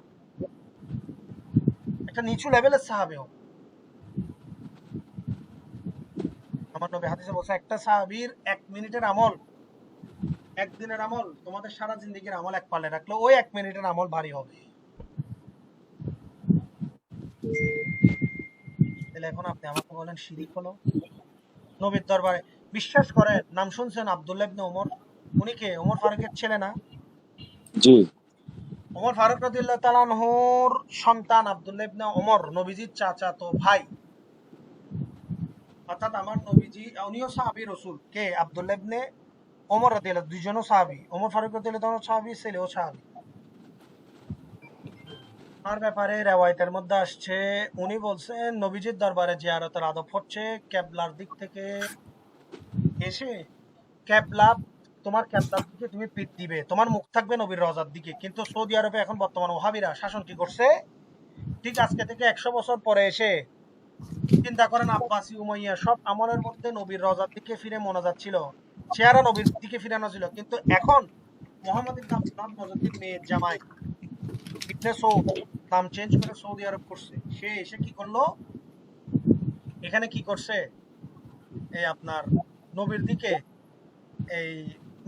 [SPEAKER 1] একটা নিচু লেভেলের সাহাবী হোক। আমার নবী হাদিসে বলছে, একটা সাহাবীর 1 মিনিটের আমল, একদিনের আমল, তোমাদের সারা জিন্দেগির আমল এক পাল্লে রাখলে ওই 1 মিনিটের আমল ভারী হবে। তাহলে এখন আপনি আমাকে বলেন শিরিক হলো? নবীর দরবারে বিশ্বাস করেন, নাম শুনছেন আব্দুল্লাহ ইবনে ওমর? উনি কে? ওমর ফারুকের ছেলে না?
[SPEAKER 4] জি
[SPEAKER 1] ওমর ফারুক রাদিয়াল্লাহু তাআলা আনহুর সন্তান আব্দুল্লাহ ইবনে ওমর নবীজির চাচাতো ভাই। অর্থাৎ আমার নবীজি, উনিও সাহাবী রাসূল। কে? আব্দুল্লাহ ইবনে ওমর রাদিয়াল্লাহু, দুইজনও সাহাবী। ওমর ফারুক রাদিয়াল্লাহু তাআলা সাহাবী, ছেলেও সাহাবী। তার ব্যাপারে রেওয়ায়েতের মধ্যে আসছে, উনি বলছেন নবীজির দরবারে জিয়ারতের আদব হচ্ছে কেবলার দিক থেকে এসে, কেবলা, তোমার কেবলার দিকে তুমি পিঠ দিবে, তোমার মুখ থাকবে নবীর রওজার দিকে। কিন্তু সৌদি আরবে এখন বর্তমান ওহাবিরা শাসন কি করছে? ঠিক আজকে থেকে 100 বছর পরে এসে চিন্তা করেন, আব্বাসি উমাইয়া সব আমলের মধ্যে নবীর রওজার দিকে ফিরে মোনাজাত ছিল, চেহারা নবীর দিকে ফিরানো ছিল। কিন্তু এখন মোহাম্মদ ইবনে আব্দুল্লাহ নজরুদ্দিন মেয়ের জামাই ইবনে সৌদ নাম চেঞ্জ করে সৌদি আরব করছে। সে এসে কি করলো? এখানে কি করছে? এই আপনার নবীর দিকে এই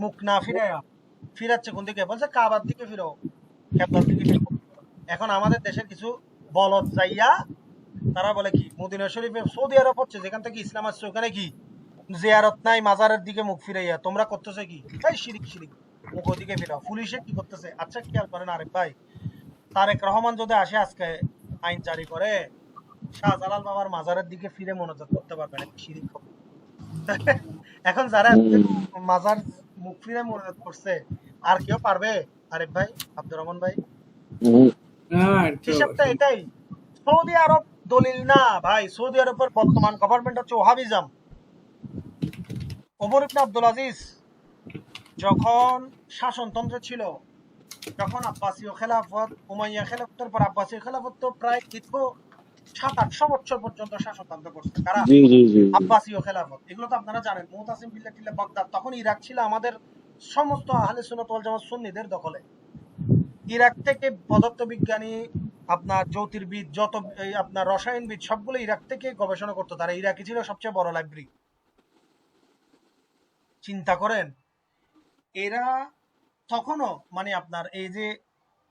[SPEAKER 1] মুখ না ফিরাইয়া ফিরাচ্ছে কোন দিকে? বলছে কাবার দিকে ফিরো, কেবলার দিকে ফিরো। এখন আমাদের দেশের কিছু বলদ যাইয়া তারা বলে কি, মদিনা শরীফে সৌদি আরব হচ্ছে, যেখান থেকে ইসলাম আসছে, ওখানে কি জিয়ারত নাই, মাজারের দিকে মুখ ফিরাইয়া তোমরা করতেছে কি? এই শিরিক শিরিক, মুখ ওদিকে ফিরাও। পুলিশে কি করতেছে? আচ্ছা খেয়াল করেন আরেক ভাই, তারেক রহমান যদি আসে আজকে আইন জারি করে, শাহজালাল বাবার মাজারের দিকে ফিরে মোনাজাত করতে পারবে না, শিরিক হবে। এখন যারা মাজার মুখ ফিরে মোনাজাত করছে, আর কেউ পারবে আরেক ভাই, আব্দুর রহমান ভাই?
[SPEAKER 3] না এটা
[SPEAKER 1] হিসাবটা এটাই। সৌদি আরব দলিল না ভাই, সৌদি আরবের বর্তমান গভর্নমেন্ট হচ্ছে ওহাবিজম। ওমর ইবনে আব্দুল আজিজ যখন শাসনতন্ত্র ছিল, যখন আব্বাসীয় খেলাফত, উমাইয়া খেলাফতের পর আব্বাসীয় খেলাফত তো প্রায় দীর্ঘ 700-800 বছর পর্যন্ত শাসনতন্ত্র করছে। কারা?
[SPEAKER 4] জি জি জি
[SPEAKER 1] আব্বাসীয় খেলাফত। এগুলো তো আপনারা জানেন। মুতাসিম বিল্লাহ টিল্লাহ বাগদাদ, তখন ইরাক ছিল আমাদের সমস্ত আহলে সুন্নাত ওয়াল জামাত সুন্নিদের দখলে। ইরাক থেকে পদার্থবিজ্ঞানী, আপনার জ্যোতির্বিদ, যত এই আপনার রসায়নবিদ, সবগুলো ইরাক থেকে গবেষণা করতো তারা। ইরাকি ছিল সবচেয়ে বড় লাইব্রেরি। চিন্তা করেন, এরা তখনও মানে আপনার এই যে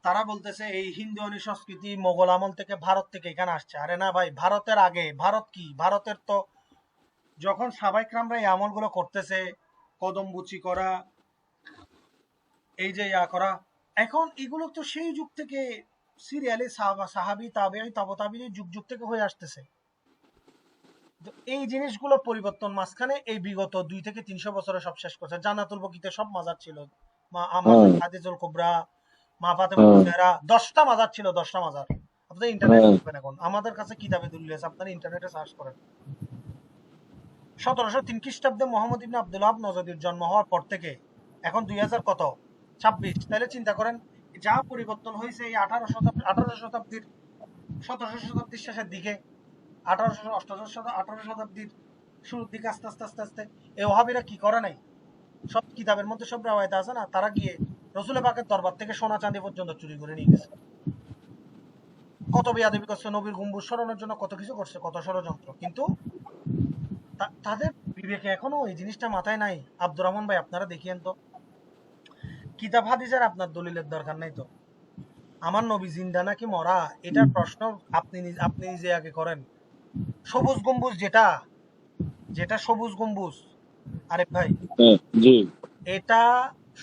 [SPEAKER 1] তারা বলতেছে এই হিন্দু সংস্কৃতি মোগল আমল থেকে, ভারত থেকে এখানে আসছে। আরে না ভাই, ভারতের আগে। ভারত কি? ভারতের তো যখন সাহাবায়ে-কেরামরা এই আমলগুলো করতেছে, কদমবুচি করা, এই যে ইয়া করা, এখন এগুলো তো সেই যুগ থেকে সিরিয়ালি সাহাবী, তাবেঈ, তাবে তাবেঈ যুগ যুগ থেকে হয়ে আসতেছে। তো এই জিনিসগুলো পরিবর্তন মাঝখানে এই বিগত 2 থেকে 300 বছরে সব শেষ করছে। জান্নাতুল বকিতে সব মাজার ছিল, মা
[SPEAKER 4] হ্যাঁ
[SPEAKER 1] হাদিজুল কুবরা, মা ফাতেমাতুল
[SPEAKER 4] হ্যাঁ
[SPEAKER 1] জাহরা, 10টা মাজার ছিল, 10টা মাজার। আপনারা ইন্টারনেটে
[SPEAKER 4] হ্যাঁ
[SPEAKER 1] দেখবেন, এখন আমাদের কাছে কিতাবে দলিল আছে, আপনারা ইন্টারনেটে সার্চ করেন। 1703 খ্রিস্টাব্দে মোহাম্মদ ইবনে আব্দুল ওয়াহাব নজরুদ্দির জন্ম হওয়ার পর থেকে এখন 2000 কত 26, তাহলে চিন্তা করেন যা পরিবর্তন হয়েছে এই 18 শতাব্দীর 17শো শতাব্দীর শেষের দিকে, 18 শতাব্দীর শুরুর দিকে, আস্তে আস্তে আস্তে আস্তে এই ওহাবিরা কি করে নাই? সব কিতাবের মধ্যে সব রেওয়ায়েত আছে না, তারা গিয়ে রসুল পাকের দরবার থেকে সোনা চাঁদি পর্যন্ত চুরি করে নিয়ে গেছে। কত বেয়াদবি করছে, নবীর গম্বুজ সরানোর জন্য কত কিছু করছে, কত ষড়যন্ত্র। কিন্তু তাদের বিবেকে এখনো এই জিনিসটা মাথায় নাই। আব্দুর রহমান ভাই, আপনারা দেখিয়েন তো, কিতাব হাদিসের আপনার দলিলের দরকার নাই তো। আমার নবী জিন্দা নাকি মরা, এটার প্রশ্ন আপনি নিজে আগে করেন। সবুজ গম্বুজ, যেটা সবুজ গম্বুজ, আরে ভাই,
[SPEAKER 4] হ্যাঁ জি
[SPEAKER 1] এটা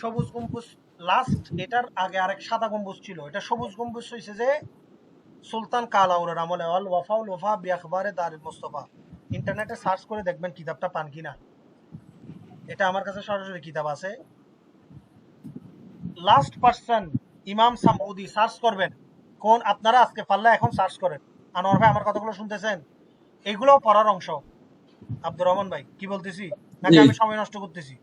[SPEAKER 1] সবুজ গম্বুজ লাস্ট, এটার আগে আরেক সাদা গম্বুজ ছিল, এটা সবুজ গম্বুজ হয়েছে যে সুলতান কালাউরের আমলে। আল ওয়াফাউল ওয়াফা বিআখবারে দারুল মুস্তাফা, ইন্টারনেটে সার্চ করে দেখবেন কিতাবটা পান কিনা। এটা আমার কাছে সরাসরি কিতাব আছে। লাস্ট পার্সন ইমাম সামউদি, সার্চ করবেন কোন, আপনারা আজকে পারলে এখন সার্চ করেন। আনোয়ার ভাই আমার কথাগুলো শুনতেছেন? এগুলো পড়ার অংশ। আব্দুর রহমান ভাই কি বলতেছি, নাকি
[SPEAKER 3] জি।
[SPEAKER 1] আমি সময় নষ্ট করতেছি?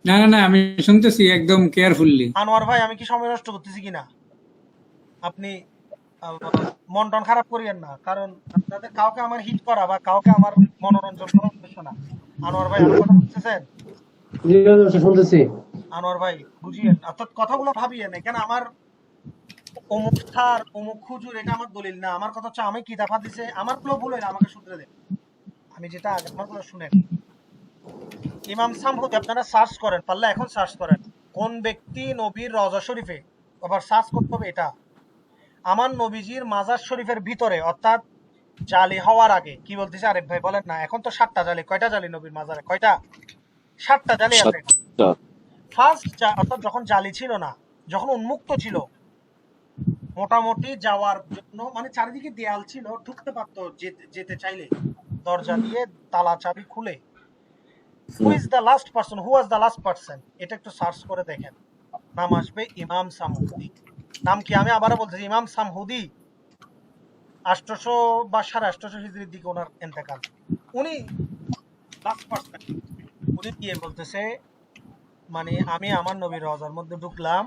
[SPEAKER 3] না না না, আমি শুনতেছি একদম কেয়ারফুললি।
[SPEAKER 1] আনোয়ার ভাই আমি কি সময় নষ্ট করতেছি কিনা? আপনি মন টন খারাপ করিয়েন না, কারণ আপনাদের কাউকে আমার হিট করা বা কাউকে আমার মনোরঞ্জন করার উদ্দেশ্য না। আনোয়ার ভাই আমার কথা বুঝতেছেন?
[SPEAKER 2] জি হুজুর, শুনতেছি।
[SPEAKER 1] আনোয়ার ভাই বুঝিয়েন, অর্থাৎ কথাগুলো ভাবিয়েন। এখানে আমার অমুক স্যার অমুক হুজুর এটা আমার দলিল না। আমার কথা হচ্ছে আমি কিতাব হাদিসে আমার গুলো ভুল হইলে আমাকে শুধরে দেন, আমি যেটা আগে আমার গুলো শুনেন। ইমাম সামহুদি আপনারা সার্চ করেন, পারলে এখন সার্চ করেন কোন ব্যক্তি নবীর রওজা শরীফে, আবার সার্চ করতে হবে এটা আমার নবীজির মাজার শরীফের ভিতরে, অর্থাৎ জালি হওয়ার আগে। কি বলতেছে আরেফ ভাই বলেন না? এখন তো 7টা জালি, কয়টা জালি নবীর মাজারে? কয়টা? 7টা জালি আছে।
[SPEAKER 4] 7টা।
[SPEAKER 1] ফার্স্ট অর্থাৎ যখন জালি ছিল না, যখন উন্মুক্ত ছিল, মোটামুটি যাওয়ার জন্য মানে চারিদিকে দেয়াল ছিল, ঢুকতে পারতো যেতে চাইলে দরজা দিয়ে তালা চাবি খুলে। Who is the last person, who was the last person, এটা একটু সার্চ করে দেখেন। নাম আসবে ইমাম সামহুদি। নাম কি? আমি আবারও বলতেছি, ইমাম সামহুদি। 800 বা 850 হিজরির দিকে ওনার ইন্তেকাল। উনি লাস্ট পারসন। উনি গিয়ে বলতেছে মানে আমি আমার নবীর রওজার মধ্যে ঢুকলাম,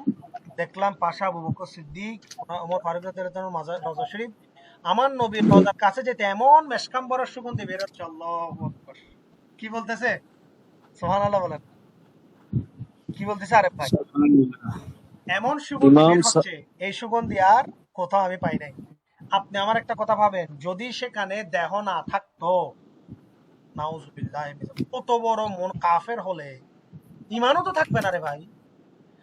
[SPEAKER 1] দেখলাম পাশে আবু বকর সিদ্দিক, ওমর ফারুক রাদিয়াল্লাহু আনহু মাজার রওজা শরীফ। আমার নবীর রওজার কাছে যেতে এমন মেশকাম্বরের সুগন্ধি বের হচ্ছে, আল্লাহু আকবার। কি বলতেছে? সুবহানাল্লাহ বলেন। কি বলতেছে আরেফ ভাই? এমন সুগন্ধি
[SPEAKER 4] ইমাম
[SPEAKER 1] বের হচ্ছে, এই সুগন্ধি আর কোথাও আমি পাই নাই। আপনি আমার একটা কথা ভাবেন, যদি সেখানে দেহ না থাকতো, নাউজুবিল্লাহ, কত বড় মন কাফের হলে ইমানও তো থাকবে না রে ভাই।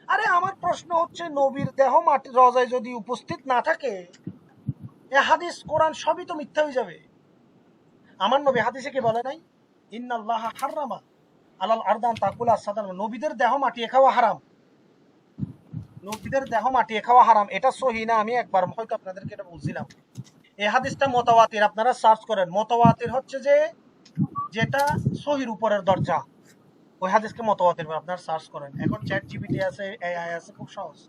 [SPEAKER 1] আরে আমার প্রশ্ন হচ্ছে, নবীর দেহ মাটির রওজায় যদি উপস্থিত না থাকে, এ হাদিস কোরআন সবই তো মিথ্যা হয়ে যাবে। আমার নবী হাদিসে কি বলে নাই? ইন্নাল্লাহ হাররামা আলাল আরদান তাকুলা সাদান, নবীদের দেহ মাটিয়ে খাওয়া হারাম। নবীদের দেহ মাটিয়ে খাওয়া হারাম, এটা সহিহ না? আমি একবার হয়তো আপনাদেরকে এটা বলছিলাম। এই হাদিসটা মুতাওয়াতির, আপনারা সার্চ করেন। মুতাওয়াতির হচ্ছে যে যেটা সহির উপরের দরজা, ওই হাদিসকে মুতাওয়াতির বলে। আপনারা সার্চ করেন, এখন চ্যাট জিপিটি আছে, এআই আছে, খুব সহজ।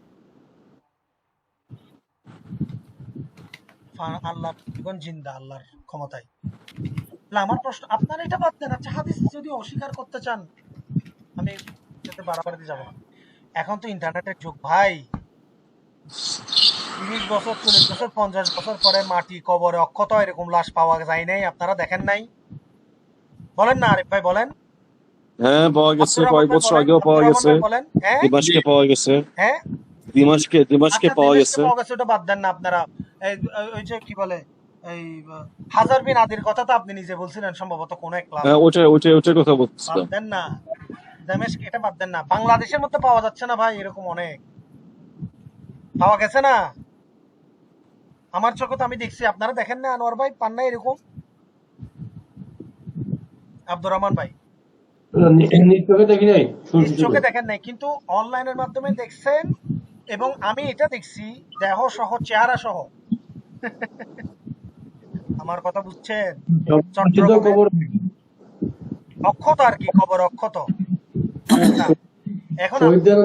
[SPEAKER 1] আল্লাহর জীবন জিন্দা আল্লাহর ক্ষমতায়। আমার প্রশ্ন, আপনারা এটা বাদ দেন। আচ্ছা হাদিস যদি অস্বীকার করতে চান, আমি যেতে বাড়াবাড়িতে যাব না। এখন তো ইন্টারনেটের যুগ ভাই। 30 বছর 40 বছর 50 বছর পরে মাটি কবরে অক্ষত এরকম লাশ পাওয়া যায় নাই, আপনারা দেখেন নাই? বলেন না আরিফ ভাই, বলেন।
[SPEAKER 4] হ্যাঁ, পাওয়া গেছে,
[SPEAKER 1] আব্দুর রহমান
[SPEAKER 4] কয়েক
[SPEAKER 1] ভাই
[SPEAKER 4] বছর
[SPEAKER 1] বলেন,
[SPEAKER 4] আগেও
[SPEAKER 1] আব্দুর
[SPEAKER 4] পাওয়া
[SPEAKER 1] রহমান
[SPEAKER 4] গেছে।
[SPEAKER 1] ভাই বলেন। হ্যাঁ
[SPEAKER 4] দিমাশকে পাওয়া গেছে,
[SPEAKER 1] হ্যাঁ,
[SPEAKER 4] দিমাশকে
[SPEAKER 1] আচ্ছা
[SPEAKER 4] পাওয়া
[SPEAKER 1] দিমেশকে
[SPEAKER 4] গেছে।
[SPEAKER 1] পাওয়া গেছে, ওটা বাদ দেন না আপনারা। এই ওই যে কি বলে, এই হাজার বিন আদির কথা তো আপনি নিজে বলছিলেন সম্ভবত কোন এক ক্লাসে।
[SPEAKER 4] হ্যাঁ, ওইটার কথা
[SPEAKER 1] বাদ
[SPEAKER 4] বলছিলাম।
[SPEAKER 1] দেন না, দামেস্ক এটা বাদ দেন না। বাংলাদেশের মধ্যে পাওয়া যাচ্ছে না ভাই, এরকম অনেক পাওয়া গেছে না? আমার চোখে তো আমি দেখছি, আপনারা দেখেন না? আনোয়ার ভাই পান না এরকম? আব্দুর রহমান ভাই
[SPEAKER 2] নিজ চোখে দেখি নাই,
[SPEAKER 1] নিজ
[SPEAKER 2] শুনছি শুধু।
[SPEAKER 1] চোখে দেখেন নাই, কিন্তু অনলাইনের মাধ্যমে দেখছেন। এবং আমি এটা দেখছি দেহ সহ, চেহারা সহ। আমার কথা বুঝছেন?
[SPEAKER 2] সবকিছু তো
[SPEAKER 1] চট্টগ্রামে
[SPEAKER 2] খবর।
[SPEAKER 1] অক্ষত আর কি, খবর অক্ষত। আচ্ছা এখন
[SPEAKER 2] শহীদদের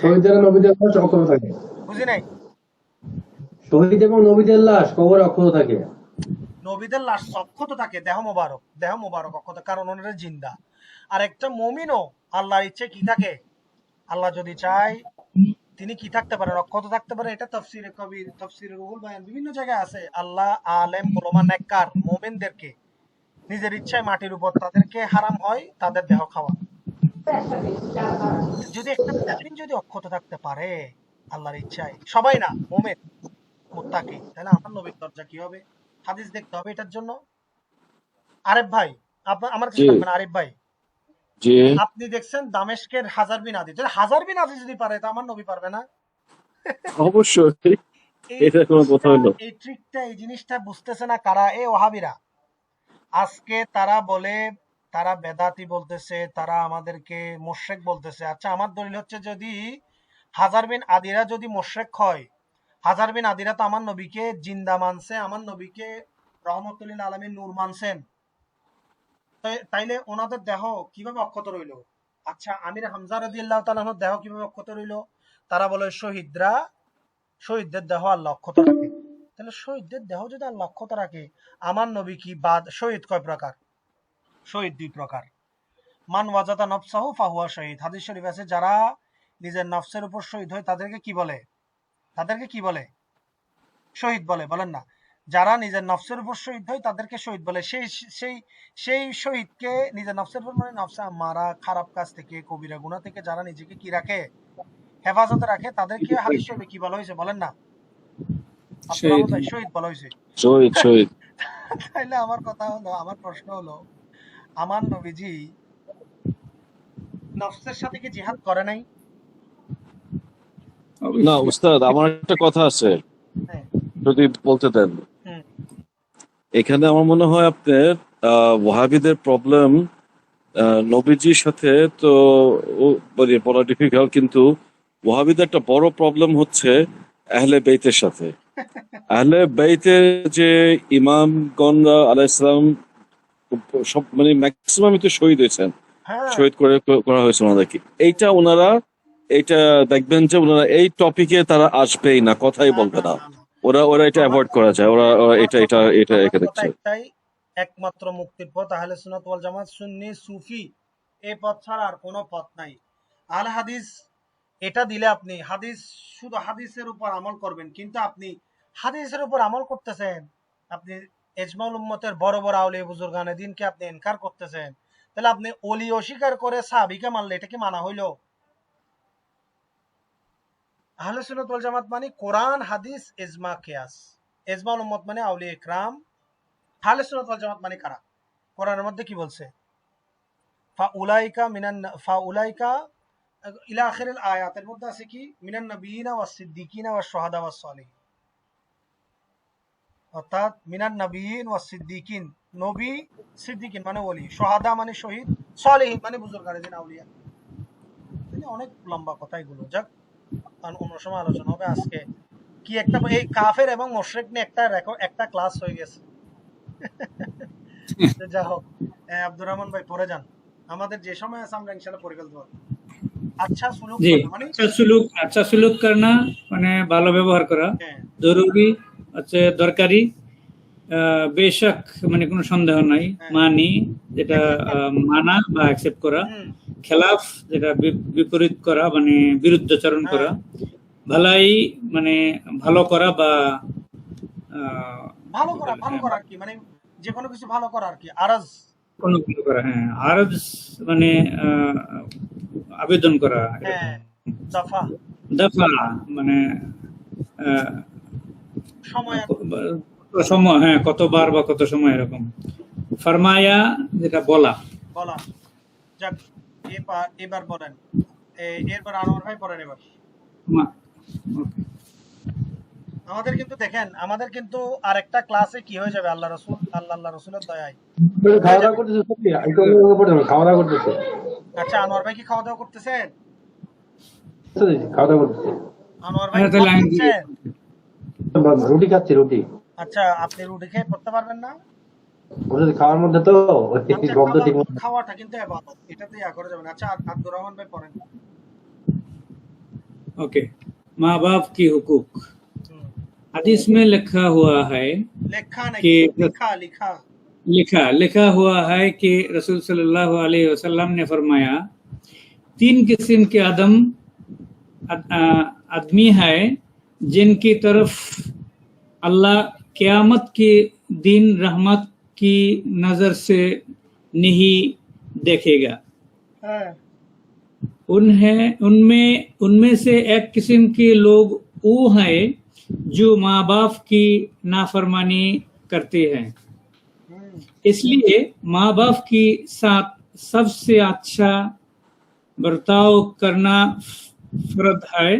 [SPEAKER 2] শহীদদের নবীদের লাশ অক্ষত থাকে।
[SPEAKER 1] বুঝি নাই।
[SPEAKER 2] শহীদ এবং নবীদের লাশ কবরে অক্ষত থাকে।
[SPEAKER 1] নবীদের লাশ অক্ষত থাকে, দেহ মোবারক অক্ষত, কারণ ওনারা জিন্দা। আর একটা মমিনও আল্লাহর ইচ্ছে কি থাকে, আল্লাহ যদি চায় তিনি কি থাকতে পারেন, অক্ষত থাকতে পারে। এটা তাফসিরে কবির, তাফসিরে রুহুল বায়ান, বিভিন্ন জায়গায় আছে। আল্লাহ আলেম ওলামা নেককার মুমিনদেরকে নিজের ইচ্ছায় মাটির উপর তাদেরকে হারাম হয় তাদের দেহ খাওয়া। যদি একটা মুমিন যদি অক্ষত থাকতে পারে আল্লাহর ইচ্ছায়, সবাই না, মুমিন মুত্তাকি, তাহলে আমার নবীর দরজা কি হবে? হাদিস দেখতে হবে এটার জন্য। আরিফ ভাই, আপনার আমার কাছে
[SPEAKER 4] জি
[SPEAKER 1] থাকবেন। আরিফ ভাই
[SPEAKER 4] জি,
[SPEAKER 1] আপনি দেখছেন দামেস্কের হাজার বিন আদি, যদি হাজার বিন আদি যদি পারে, তা আমার নবী পারবে না?
[SPEAKER 4] অবশ্যই।
[SPEAKER 1] এই
[SPEAKER 4] এটা কোনো কথা
[SPEAKER 1] জিনিসটা,
[SPEAKER 4] হলো?
[SPEAKER 1] এই ট্রিকটা, এই জিনিসটা বুঝতেছে না কারা? এ ওহাবিরা। আজকে তারা বলে তারা বেদাতি বলতেছে, তারা আমাদেরকে মুশরিক বলতেছে। আচ্ছা, আমার দলিল হচ্ছে যদি হাজার বিন আদিরা যদি মুশরিক হয়, হাজার বিন আদিরা তো আমার নবীকে জিন্দা মানছে, আমার নবীকে রহমতুল্লিল আলমীর নূর মানছেন, তাইলে ওনাদের দেহ কিভাবে অক্ষত রইল? আচ্ছা, আমির হামজা রাদিয়াল্লাহু তাআলা আনহুর দেহ কিভাবে অক্ষত রইল? তারা বলে শহীদদের দেহ আল্লাহ অক্ষত রাখে। তাহলে শহীদদের দেহ যদি আল্লাহ অক্ষত রাখে, আমার নবী কি বাদ? শহীদ কয় প্রকার? শহীদ দুই প্রকার। মান ওয়াজাদা নফসাহু ফাহুয়া শহীদ। হাদিস শরীফ আছে, যারা নিজের নফসের উপর শহীদ হয় তাদেরকে কি বলে? তাদেরকে কি বলে? শহীদ বলে। বলেন না? যারা নিজের নফসের উপর শহীদ হয় তাদেরকে শহীদ বলে। সেই সেই সেই শহীদকে নিজের নফসের উপর মানে নফসে মারা, খারাপ কাজ থেকে, কবিরা গুনাহ থেকে যারা নিজেকে কি রাখে? হেফাজতে রাখে, তাদেরকে হাদিস শরীফে কি বলা হয়েছে বলেন না? আব্দুর রহমান ভাই, শহীদ বলা হয়েছে।
[SPEAKER 4] শহীদ শহীদ
[SPEAKER 1] তাইলে আমার কথা হলো, আমার প্রশ্ন হলো, আমার নবীজি নফসের সাথে কি জিহাদ করে নাই?
[SPEAKER 4] না
[SPEAKER 3] অবশ্যই।
[SPEAKER 4] উস্তাদ, আমার একটা কথা আছে,
[SPEAKER 1] হ্যাঁ।
[SPEAKER 4] যদি বলতে দেন।
[SPEAKER 1] হুম।
[SPEAKER 4] এখানে আমার মনে হয় আপনার ওয়াহাবিদের প্রবলেম নবীজির সাথে তো বলা ডিফিকাল্ট, কিন্তু ওয়াহাবিদের একটা বড় প্রবলেম হচ্ছে আহলে বেইতের সাথে। আহলে বেইতের যে ইমামগণরা আলাইহিসসালাম সব মানে ম্যাক্সিমামই তো শহীদ হয়েছেন,
[SPEAKER 1] হ্যাঁ।
[SPEAKER 4] শহীদ করা হয়েছে ওনাদেরকে। এইটা দেখবেন যে ওনারা এই টপিকে তারা আসবেই না, কথাই
[SPEAKER 1] না,
[SPEAKER 4] বলবে
[SPEAKER 1] না,
[SPEAKER 4] না।
[SPEAKER 1] না, না।
[SPEAKER 4] ওরা এটা
[SPEAKER 1] আমার
[SPEAKER 4] অ্যাভয়েড করা যায়, ওরা ওরা
[SPEAKER 1] আমার
[SPEAKER 4] এটা এটা
[SPEAKER 1] কথা
[SPEAKER 4] এটা
[SPEAKER 1] আমার
[SPEAKER 4] একে
[SPEAKER 1] কথা
[SPEAKER 4] দেখছে।
[SPEAKER 1] একটাই, একমাত্র মুক্তির পথ আহলে সুন্নাত ওয়াল জামাত, সুন্নি, সুফি, এই পথ ছাড়া আর কোনো পথ নাই। আহলে হাদিস এটা দিলে আপনি শুধু হাদিসের উপর আমল করবেন, কিন্তু আপনি হাদিসের উপর আমল করতেছেন, আপনি ইজমাউল উম্মতের বড় বড় আউলিয়া বুজুর্গানে দিনকে আপনি ইনকার করতেছেন, তাহলে আপনি ওলি অস্বীকার করে সাহাবীকে মানলে এটা কি মানা হইল? আহলে সুন্নাত ওয়াল জামাত মানে কোরআন, হাদিস, ইজমা, কিয়াস। ইজমাউল উম্মত মানে আউলিয়া ইকরাম। আহলে সুন্নাত ওয়াল জামাত মানে কারা? কোরআনের মধ্যে কি বলছে? ফাউলাইকা ইলা আখিরিল আয়াতের মধ্যে আছে কি? মিনান নবিয়িনা ওয়াস সিদ্দিকিনা ওয়াস শুহাদা ওয়াস সালিহিন। অর্থাৎ মিনান নবিয়িন ওয়াস সিদ্দিকিন, নবী, সিদ্দিকিন মানে ওলি, শুহাদা মানে শহীদ, সালিহিন মানে বুজুর্গানে দিন আউলিয়া। মানে অনেক লম্বা কথা এগুলো। যাক, অন্য সময় আলোচনা হবে। আজকে কি একটা এই কাফের এবং মুশরিক নিয়ে একটা ক্লাস হয়ে গেছে। যা হোক, আব্দুর রহমান ভাই পরে যান, আমাদের যে সময় আছে আমরা ইনশাআল্লাহ পরে ফেলতে পারবো। আচ্ছা সুলুক
[SPEAKER 3] জি,
[SPEAKER 1] করা মানে
[SPEAKER 3] আচ্ছা সুলুক করনা মানে ভালো ব্যবহার করা
[SPEAKER 1] হ্যাঁ,
[SPEAKER 3] জরুরি, হচ্ছে দরকারি, বেশক মানে কোনো সন্দেহ নাই।
[SPEAKER 1] হ্যাঁ।
[SPEAKER 3] মানি যেটা মানা বা অ্যাকসেপ্ট করা,
[SPEAKER 1] হুম,
[SPEAKER 3] খেলাফ যেটা বিপরীত করা মানে বিরুদ্ধাচরণ করা,
[SPEAKER 1] হ্যাঁ।
[SPEAKER 3] ভালাই মানে ভালো করা বা
[SPEAKER 1] ভালো
[SPEAKER 3] কি
[SPEAKER 1] করা,
[SPEAKER 3] বলে,
[SPEAKER 1] ভালো
[SPEAKER 3] হ্যাঁ,
[SPEAKER 1] করা আর কি, মানে যে কোনো কিছু ভালো করা আর কি। আরাজ
[SPEAKER 3] কোনো কিছু করা, হ্যাঁ, আরজ মানে আবেদন করা,
[SPEAKER 1] হ্যাঁ,
[SPEAKER 3] এরকম।
[SPEAKER 1] দফা
[SPEAKER 3] দফা মানে আহ,
[SPEAKER 1] সময় আর কি।
[SPEAKER 3] কত সময়, হ্যাঁ, কতবার বা কত সময়, এরকম। ফরমায়া যেটা বলা।
[SPEAKER 1] বলা। যাক, এবার বলেন, এরপর আনোয়ার ভাই পড়েন এবার।
[SPEAKER 3] মা- ওকে।
[SPEAKER 1] আমাদের কিন্তু দেখেন, আমাদের কিন্তু আরেকটা ক্লাসে কি হয়ে যাবে, আল্লাহ রসুলের দয়ায় হয়ে
[SPEAKER 2] খাওয়া দাওয়া
[SPEAKER 1] যাবে।
[SPEAKER 2] করতেছে সত্যি? একটু অন্যভাবে পড়তে হবে, খাওয়া দাওয়া করতেছে।
[SPEAKER 1] আচ্ছা, আনোয়ার ভাই কি খাওয়া দাওয়া করতেছেন?
[SPEAKER 2] খাওয়া দাওয়া করতেছে।
[SPEAKER 1] আনোয়ার ভাই
[SPEAKER 3] আচ্ছা, তাহলে আমি
[SPEAKER 1] খাচ্ছেন?
[SPEAKER 2] রুটি খাচ্ছি, রুটি।
[SPEAKER 1] আচ্ছা, আপনি রুটি খেয়ে পড়তে পারবেন না?
[SPEAKER 2] ওটা খাওয়ার মধ্যে তো ওই
[SPEAKER 1] আচ্ছা,
[SPEAKER 2] শব্দ ঠিক মতো।
[SPEAKER 1] খাওয়াটা কিন্তু ইবাদত, এটাতে ইয়া করা যাবে না। আচ্ছা, আব্দুর রহমান ভাই পড়েন।
[SPEAKER 3] ओके। माँ बाप की हुकूक।
[SPEAKER 1] হুম।
[SPEAKER 3] हदीस में लिखा हुआ है
[SPEAKER 1] লেখা নাকি
[SPEAKER 3] कि
[SPEAKER 1] লিখা?
[SPEAKER 3] लिखा हुआ है कि रसूल सल्लल्लाहु अलैहि वसल्लम ने फरमाया, 3 किस्म के आदमी है जिनकी तरफ अल्लाह क़यामत के दिन रहमत की नजर से नहीं देखेगा।
[SPEAKER 1] হ্যাঁ,
[SPEAKER 3] उनमें से एक किस्म के लोग वो हैं जो माँ बाप की नाफरमानी करते हैं,
[SPEAKER 1] হুম,
[SPEAKER 3] इसलिए माँ बाप के साथ सबसे अच्छा बर्ताव करना फर्ज है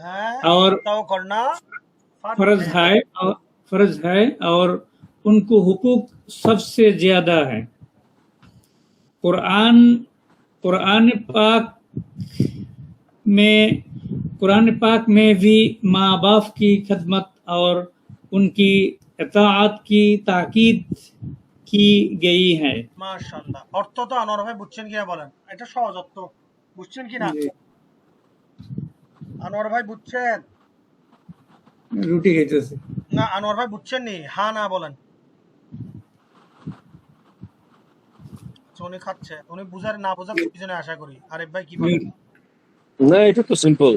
[SPEAKER 1] হ্যাঁ,
[SPEAKER 3] और
[SPEAKER 1] তাও করনা
[SPEAKER 3] फर्ज है और उनको हुकूक सबसे ज्यादा है। कुरान कुरान पाक कुरान पाक में भी माँ बाप की खिदमत और उनकी इताअत की ताकीद की गई है।
[SPEAKER 1] মাশাআল্লাহ। অর্থ তো আনোয়ার ভাই বুঝছেন কিনা বলেন? এটা সহজ অর্থ। বুঝছেন কিনা?
[SPEAKER 3] जी,
[SPEAKER 1] আনোয়ার ভাই বুঝছেন?
[SPEAKER 3] रोटी खाइतेছে।
[SPEAKER 1] না আনোয়ার ভাই বুঝছেন নি? হ্যাঁ না বলেন। উনি খাচ্ছে। উনি বুঝার না বুঝার পিছনে আশা করি। আরিফ ভাই কি বলেন?
[SPEAKER 4] না এটা তো সিম্পল।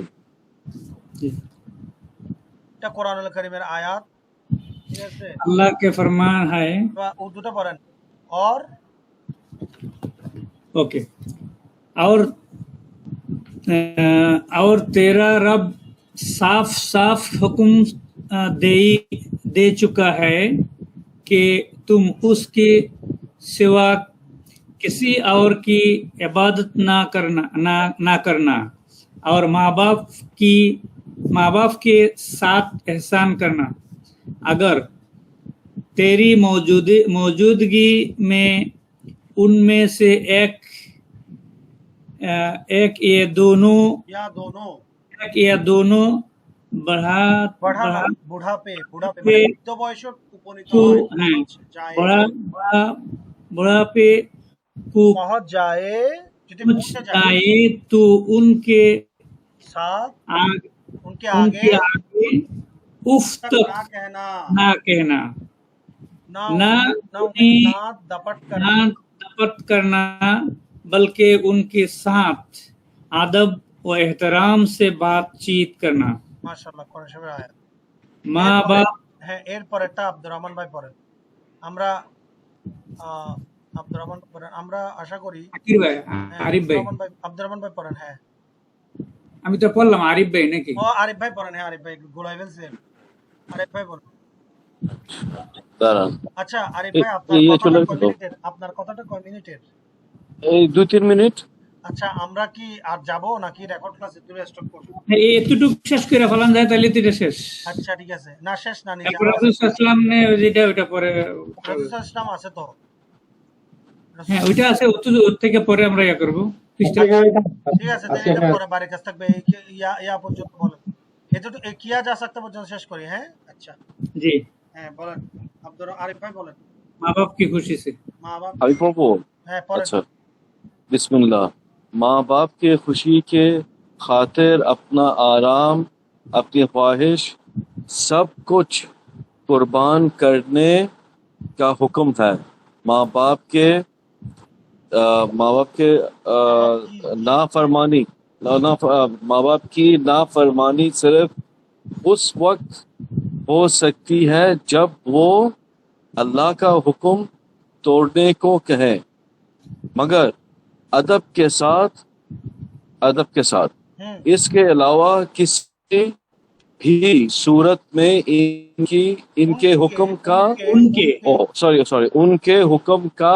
[SPEAKER 3] जी।
[SPEAKER 1] এটা কোরআনুল কারীমের আয়াত। ঠিক আছে?
[SPEAKER 3] अल्लाह के फरमान है।
[SPEAKER 1] বা উর্দুটা পড়েন। और
[SPEAKER 3] ओके। और और तेरा रब साफ साफ हुक्म दे चुका है कि तुम उसके सिवा किसी और की इबादत ना करना और माँ बाप के साथ एहसान करना। अगर तेरी मौजूदगी में उनमें से एक या दोनों
[SPEAKER 1] बढ़ाना বুড়াপে
[SPEAKER 3] पे
[SPEAKER 1] মানে বৃদ্ধ বয়সে উপনীত
[SPEAKER 3] को
[SPEAKER 1] হয়
[SPEAKER 3] हैं
[SPEAKER 1] যায়
[SPEAKER 3] बुढ़ापे को
[SPEAKER 1] पहुंच जाए যদি
[SPEAKER 3] कुछ
[SPEAKER 1] পৌঁছে যায়
[SPEAKER 3] आए तो उनके
[SPEAKER 1] साथ
[SPEAKER 3] आगे
[SPEAKER 1] उनके
[SPEAKER 3] उनके
[SPEAKER 1] आगे
[SPEAKER 3] आगे उफ
[SPEAKER 1] तक
[SPEAKER 3] तक
[SPEAKER 1] ना कहना
[SPEAKER 3] ना कहना,
[SPEAKER 1] ना
[SPEAKER 3] ना
[SPEAKER 1] ना
[SPEAKER 3] उन्हें
[SPEAKER 1] ना दपट करना
[SPEAKER 3] ना दपट करना, बल्कि उनके साथ अदब व एहतराम से बातचीत करना।
[SPEAKER 1] মাশাআল্লাহ কোরআন শরীফের আয়াত
[SPEAKER 3] माँ
[SPEAKER 1] এরপরে
[SPEAKER 3] बाप
[SPEAKER 1] হ্যাঁ এরপরেরটা আব্দুর রহমান ভাই পড়েন আমরা আব্দুর রহমান পড়েন আমরা আশা করি
[SPEAKER 3] আকির ভাই,
[SPEAKER 1] হ্যাঁ
[SPEAKER 3] আরিফ ভাই,
[SPEAKER 1] আব্দুর রহমান ভাই পড়েন হ্যাঁ
[SPEAKER 3] আমি তো পড়লাম আরিফ ভাই নাকি?
[SPEAKER 1] ও আরিফ ভাই পড়েন হ্যাঁ আরিফ ভাই গোলাই ফেলছেন আরিফ ভাই বলেন
[SPEAKER 4] দাঁড়ান
[SPEAKER 1] আচ্ছা আরিফ
[SPEAKER 4] এ-
[SPEAKER 1] ভাই আপনার
[SPEAKER 4] এই
[SPEAKER 1] কথাটা
[SPEAKER 4] চলে
[SPEAKER 1] কয়
[SPEAKER 4] গেল
[SPEAKER 1] মিনিটের আপনার কথাটা কয় মিনিটের
[SPEAKER 4] এই 2-3 মিনিট।
[SPEAKER 1] আচ্ছা আমরা কি আর যাব নাকি রেকর্ড ক্লাসে তুলে স্টপ করব
[SPEAKER 3] এই এতটুকু শেষ করে ফেলান যায় তাহলে তো এটা শেষ।
[SPEAKER 1] আচ্ছা ঠিক আছে না শেষ না নিজে
[SPEAKER 3] তারপর রাসূল সাল্লাল্লাহু আলাইহি ওয়াসাল্লাম যেটা ওটা পরে
[SPEAKER 1] রাসূল ইসলাম আছে তো
[SPEAKER 3] হ্যাঁ ওইটা আছে, ওর থেকে পরে আমরা ইয়া করবো। পৃষ্ঠা
[SPEAKER 1] ঠিক আছে
[SPEAKER 2] আজকে
[SPEAKER 1] তাহলে এটা পরে বাড়ির কাছ থাকবে ইয়া পর্যন্ত বলেন এটা তো কিয়া যা सकता পর্যন্ত শেষ করি হ্যাঁ আচ্ছা
[SPEAKER 3] জি,
[SPEAKER 1] হ্যাঁ বলেন আব্দুর আরিফ ভাই বলেন
[SPEAKER 3] माँ बाप की खुशी से।
[SPEAKER 1] মা বাবা
[SPEAKER 4] আমি পড়বো?
[SPEAKER 1] হ্যাঁ পড়েন
[SPEAKER 4] अच्छा बिस्मिल्लाह। माँ बाप के खुशी के खातिर अपना आराम, अपनी ख्वाहिश, सब कुछ कुर्बान करने का हुक्म है। माँ बाप के नाफरमानी माँ बाप की नाफरमानी सिर्फ उस वक्त हो सकती है जब वो अल्लाह का हुक्म तोड़ने को कहें, मगर अदब के साथ
[SPEAKER 1] হুম
[SPEAKER 4] इसके अलावा किसी भी सूरत में इनके हुक्म का उनके हुक्म का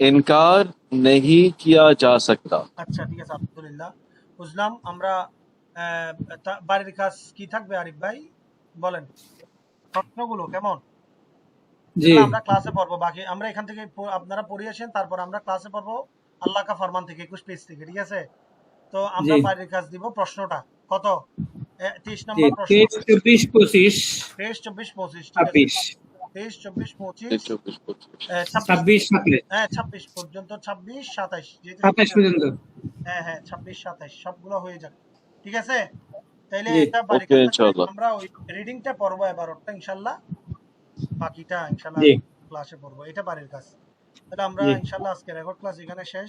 [SPEAKER 4] इनकार नहीं किया जा सकता।
[SPEAKER 1] আচ্ছা ঠিক আছে আলহামদুলিল্লাহ বুঝলাম আমরা বাড়ির কাজ কি থাকবে আরিফ ভাই বলেন প্রশ্নগুলো কেমন
[SPEAKER 3] जी
[SPEAKER 1] এগুলো আমরা ক্লাসে পড়বো বাকি আমরা এখান থেকে আপনারা পড়ে আসেন তারপর আমরা ক্লাসে পড়বো আল্লাহ কা ফরমান থেকে 21 পেজ থেকে ঠিক আছে তো আমরা
[SPEAKER 3] জি
[SPEAKER 1] বাড়ির কাজ দিব প্রশ্নটা কত 30
[SPEAKER 3] जी
[SPEAKER 1] নম্বর প্রশ্ন
[SPEAKER 3] 23, 24,
[SPEAKER 1] 23 24 25 ঠিক আছে
[SPEAKER 3] 26,
[SPEAKER 1] 23 24 25
[SPEAKER 3] 26, 27,
[SPEAKER 1] হ্যাঁ 26 পর্যন্ত 26 27 যেহেতু
[SPEAKER 3] 27 পর্যন্ত।
[SPEAKER 1] হ্যাঁ হ্যাঁ 26 27 সবগুলো হয়ে যাবে ঠিক আছে তাইলে
[SPEAKER 3] জি
[SPEAKER 1] এটা বাড়ি
[SPEAKER 4] ওকে ইনশাআল্লাহ।
[SPEAKER 1] আমরা ওই রিডিংটা পড়বো এবার ওটা ইনশাআল্লাহ বাকিটা ইনশাআল্লাহ
[SPEAKER 3] জি
[SPEAKER 1] ক্লাসে পড়বো এটা বাড়ির কাজ তাহলে আমরা
[SPEAKER 3] জি
[SPEAKER 1] ইনশাআল্লাহ আজকে রেকর্ড ক্লাস এখানে শেষ